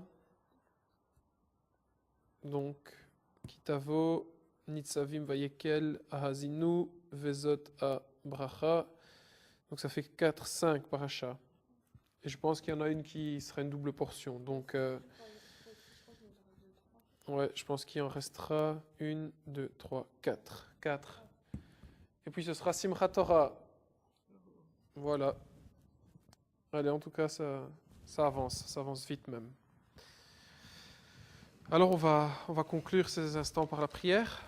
donc Kitavo, Nitzavim Vayekel, Ahazinu, Vezot à Bracha. Donc ça fait 4-5 parachas. Et je pense qu'il y en a une qui sera une double portion. Donc, ouais, je pense qu'il en restera 1, 2, 3, 4. 4. Et puis ce sera Simchat Torah. Voilà. Allez, en tout cas, ça avance vite même. Alors on va conclure ces instants par la prière.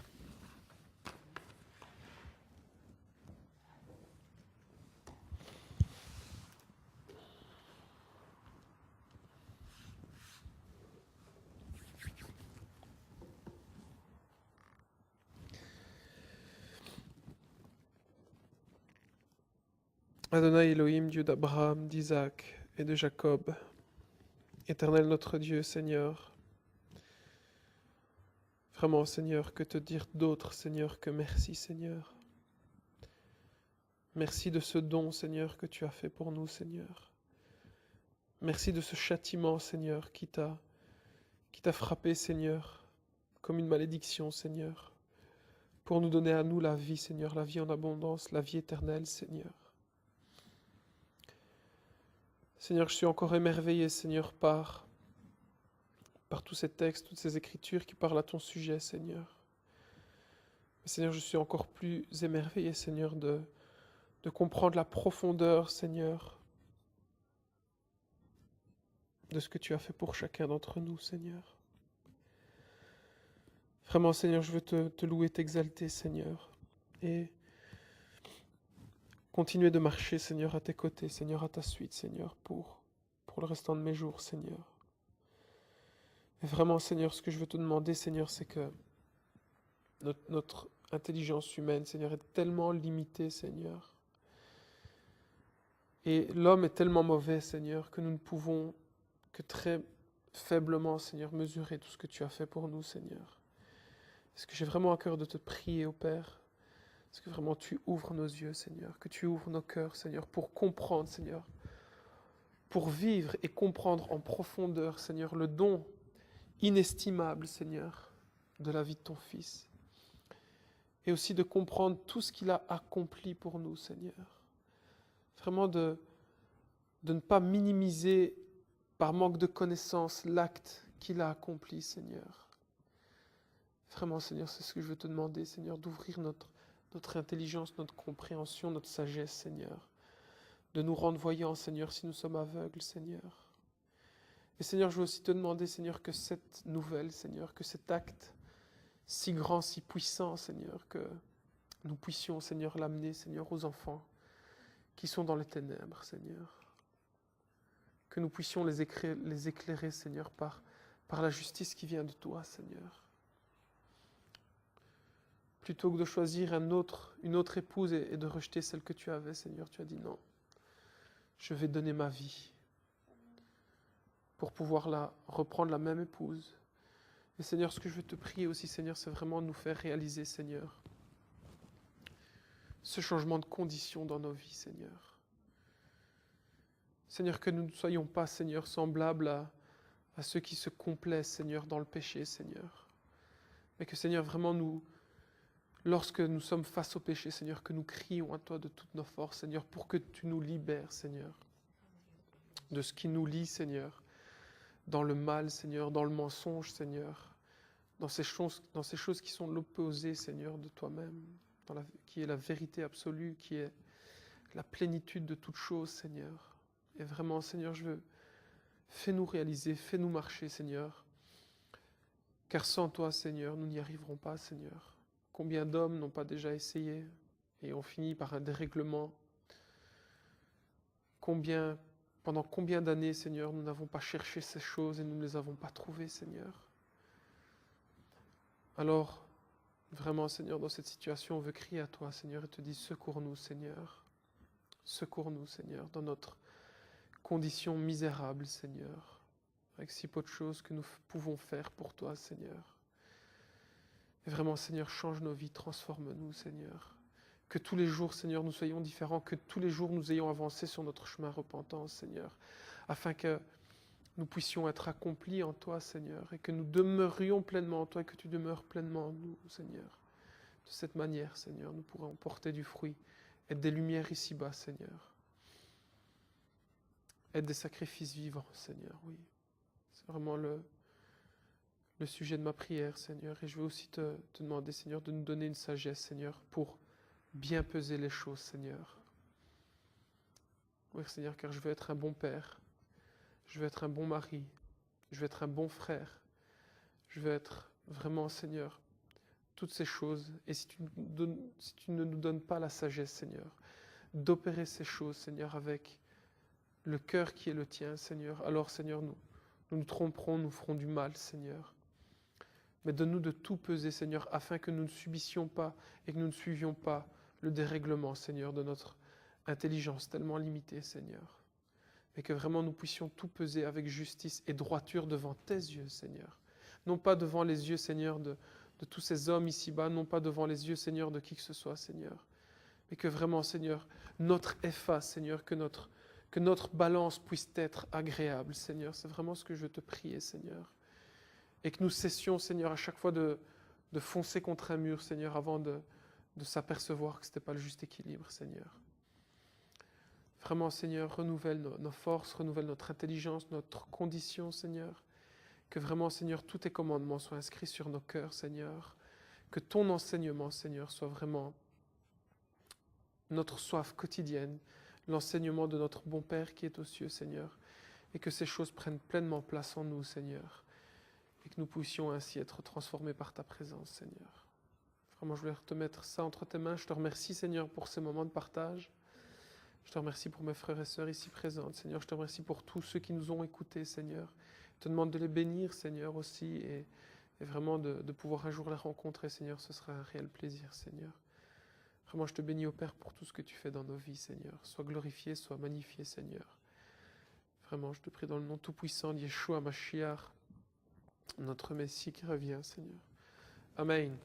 Adonai Elohim, Dieu d'Abraham, d'Isaac et de Jacob, Éternel notre Dieu, Seigneur, vraiment, Seigneur, que te dire d'autre, Seigneur, que merci, Seigneur. Merci de ce don, Seigneur, que tu as fait pour nous, Seigneur. Merci de ce châtiment, Seigneur, qui t'a frappé, Seigneur, comme une malédiction, Seigneur, pour nous donner à nous la vie, Seigneur, la vie en abondance, la vie éternelle, Seigneur. Seigneur, je suis encore émerveillé, Seigneur, par tous ces textes, toutes ces écritures qui parlent à ton sujet, Seigneur. Mais Seigneur, je suis encore plus émerveillé, Seigneur, de comprendre la profondeur, Seigneur, de ce que tu as fait pour chacun d'entre nous, Seigneur. Vraiment, Seigneur, je veux te louer, t'exalter, Seigneur, et continuer de marcher, Seigneur, à tes côtés, Seigneur, à ta suite, Seigneur, pour le restant de mes jours, Seigneur. Et vraiment, Seigneur, ce que je veux te demander, Seigneur, c'est que notre intelligence humaine, Seigneur, est tellement limitée, Seigneur. Et l'homme est tellement mauvais, Seigneur, que nous ne pouvons que très faiblement, Seigneur, mesurer tout ce que tu as fait pour nous, Seigneur. Est-ce que j'ai vraiment à cœur de te prier, ô Père? Est-ce que vraiment tu ouvres nos yeux, Seigneur, que tu ouvres nos cœurs, Seigneur, pour comprendre, Seigneur, pour vivre et comprendre en profondeur, Seigneur, le don inestimable, Seigneur, de la vie de ton Fils. Et aussi de comprendre tout ce qu'il a accompli pour nous, Seigneur. Vraiment de ne pas minimiser par manque de connaissance l'acte qu'il a accompli, Seigneur. Vraiment, Seigneur, c'est ce que je veux te demander, Seigneur, d'ouvrir notre intelligence, notre compréhension, notre sagesse, Seigneur. De nous rendre voyants, Seigneur, si nous sommes aveugles, Seigneur. Et Seigneur, je veux aussi te demander, Seigneur, que cette nouvelle, Seigneur, que cet acte si grand, si puissant, Seigneur, que nous puissions, Seigneur, l'amener, Seigneur, aux enfants qui sont dans les ténèbres, Seigneur. Que nous puissions les éclairer, Seigneur, par la justice qui vient de toi, Seigneur. Plutôt que de choisir une autre épouse et de rejeter celle que tu avais, Seigneur, tu as dit non. Je vais donner ma vie pour pouvoir reprendre la même épouse. Et Seigneur, ce que je veux te prier aussi, Seigneur, c'est vraiment de nous faire réaliser, Seigneur, ce changement de condition dans nos vies, Seigneur. Seigneur, que nous ne soyons pas, Seigneur, semblables à ceux qui se complaisent, Seigneur, dans le péché, Seigneur. Mais que, Seigneur, vraiment lorsque nous sommes face au péché, Seigneur, que nous crions à toi de toutes nos forces, Seigneur, pour que tu nous libères, Seigneur, de ce qui nous lie, Seigneur, dans le mal, Seigneur, dans le mensonge, Seigneur, dans ces choses qui sont l'opposé, Seigneur, de toi-même, qui est la vérité absolue, qui est la plénitude de toutes choses, Seigneur. Et vraiment, Seigneur, fais-nous réaliser, fais-nous marcher, Seigneur, car sans toi, Seigneur, nous n'y arriverons pas, Seigneur. Combien d'hommes n'ont pas déjà essayé et ont fini par un dérèglement? Pendant combien d'années, Seigneur, nous n'avons pas cherché ces choses et nous ne les avons pas trouvées, Seigneur? Alors, vraiment, Seigneur, dans cette situation, on veut crier à toi, Seigneur, et te dire, secours-nous, Seigneur. Secours-nous, Seigneur, dans notre condition misérable, Seigneur, avec si peu de choses que nous pouvons faire pour toi, Seigneur. Et vraiment, Seigneur, change nos vies, transforme-nous, Seigneur. Que tous les jours, Seigneur, nous soyons différents, que tous les jours nous ayons avancé sur notre chemin repentance, Seigneur, afin que nous puissions être accomplis en toi, Seigneur, et que nous demeurions pleinement en toi, et que tu demeures pleinement en nous, Seigneur. De cette manière, Seigneur, nous pourrons porter du fruit, être des lumières ici-bas, Seigneur. Être des sacrifices vivants, Seigneur, oui. C'est vraiment le sujet de ma prière, Seigneur. Et je veux aussi te demander, Seigneur, de nous donner une sagesse, Seigneur, pour bien peser les choses, Seigneur. Oui, Seigneur, car je veux être un bon père. Je veux être un bon mari. Je veux être un bon frère. Je veux être vraiment, Seigneur, toutes ces choses. Et si tu ne nous donnes pas la sagesse, Seigneur, d'opérer ces choses, Seigneur, avec le cœur qui est le tien, Seigneur, alors, Seigneur, nous tromperons, nous ferons du mal, Seigneur. Mais donne-nous de tout peser, Seigneur, afin que nous ne subissions pas et que nous ne suivions pas le dérèglement, Seigneur, de notre intelligence tellement limitée, Seigneur. Mais que vraiment nous puissions tout peser avec justice et droiture devant tes yeux, Seigneur. Non pas devant les yeux, Seigneur, de tous ces hommes ici-bas, non pas devant les yeux, Seigneur, de qui que ce soit, Seigneur. Mais que vraiment, Seigneur, notre effa, Seigneur, que notre balance puisse être agréable, Seigneur. C'est vraiment ce que je te prie, Seigneur. Et que nous cessions, Seigneur, à chaque fois de foncer contre un mur, Seigneur, avant de s'apercevoir que ce n'était pas le juste équilibre, Seigneur. Vraiment, Seigneur, renouvelle nos forces, renouvelle notre intelligence, notre condition, Seigneur. Que vraiment, Seigneur, tous tes commandements soient inscrits sur nos cœurs, Seigneur. Que ton enseignement, Seigneur, soit vraiment notre soif quotidienne, l'enseignement de notre bon Père qui est aux cieux, Seigneur. Et que ces choses prennent pleinement place en nous, Seigneur. Et que nous puissions ainsi être transformés par ta présence, Seigneur. Vraiment, je voulais te mettre ça entre tes mains. Je te remercie, Seigneur, pour ces moments de partage. Je te remercie pour mes frères et sœurs ici présentes, Seigneur. Je te remercie pour tous ceux qui nous ont écoutés, Seigneur. Je te demande de les bénir, Seigneur, aussi, et vraiment de pouvoir un jour les rencontrer, Seigneur. Ce sera un réel plaisir, Seigneur. Vraiment, je te bénis, ô Père, pour tout ce que tu fais dans nos vies, Seigneur. Sois glorifié, sois magnifié, Seigneur. Vraiment, je te prie dans le nom tout-puissant d'Yeshua Mashiach, notre Messie qui revient, Seigneur. Amen.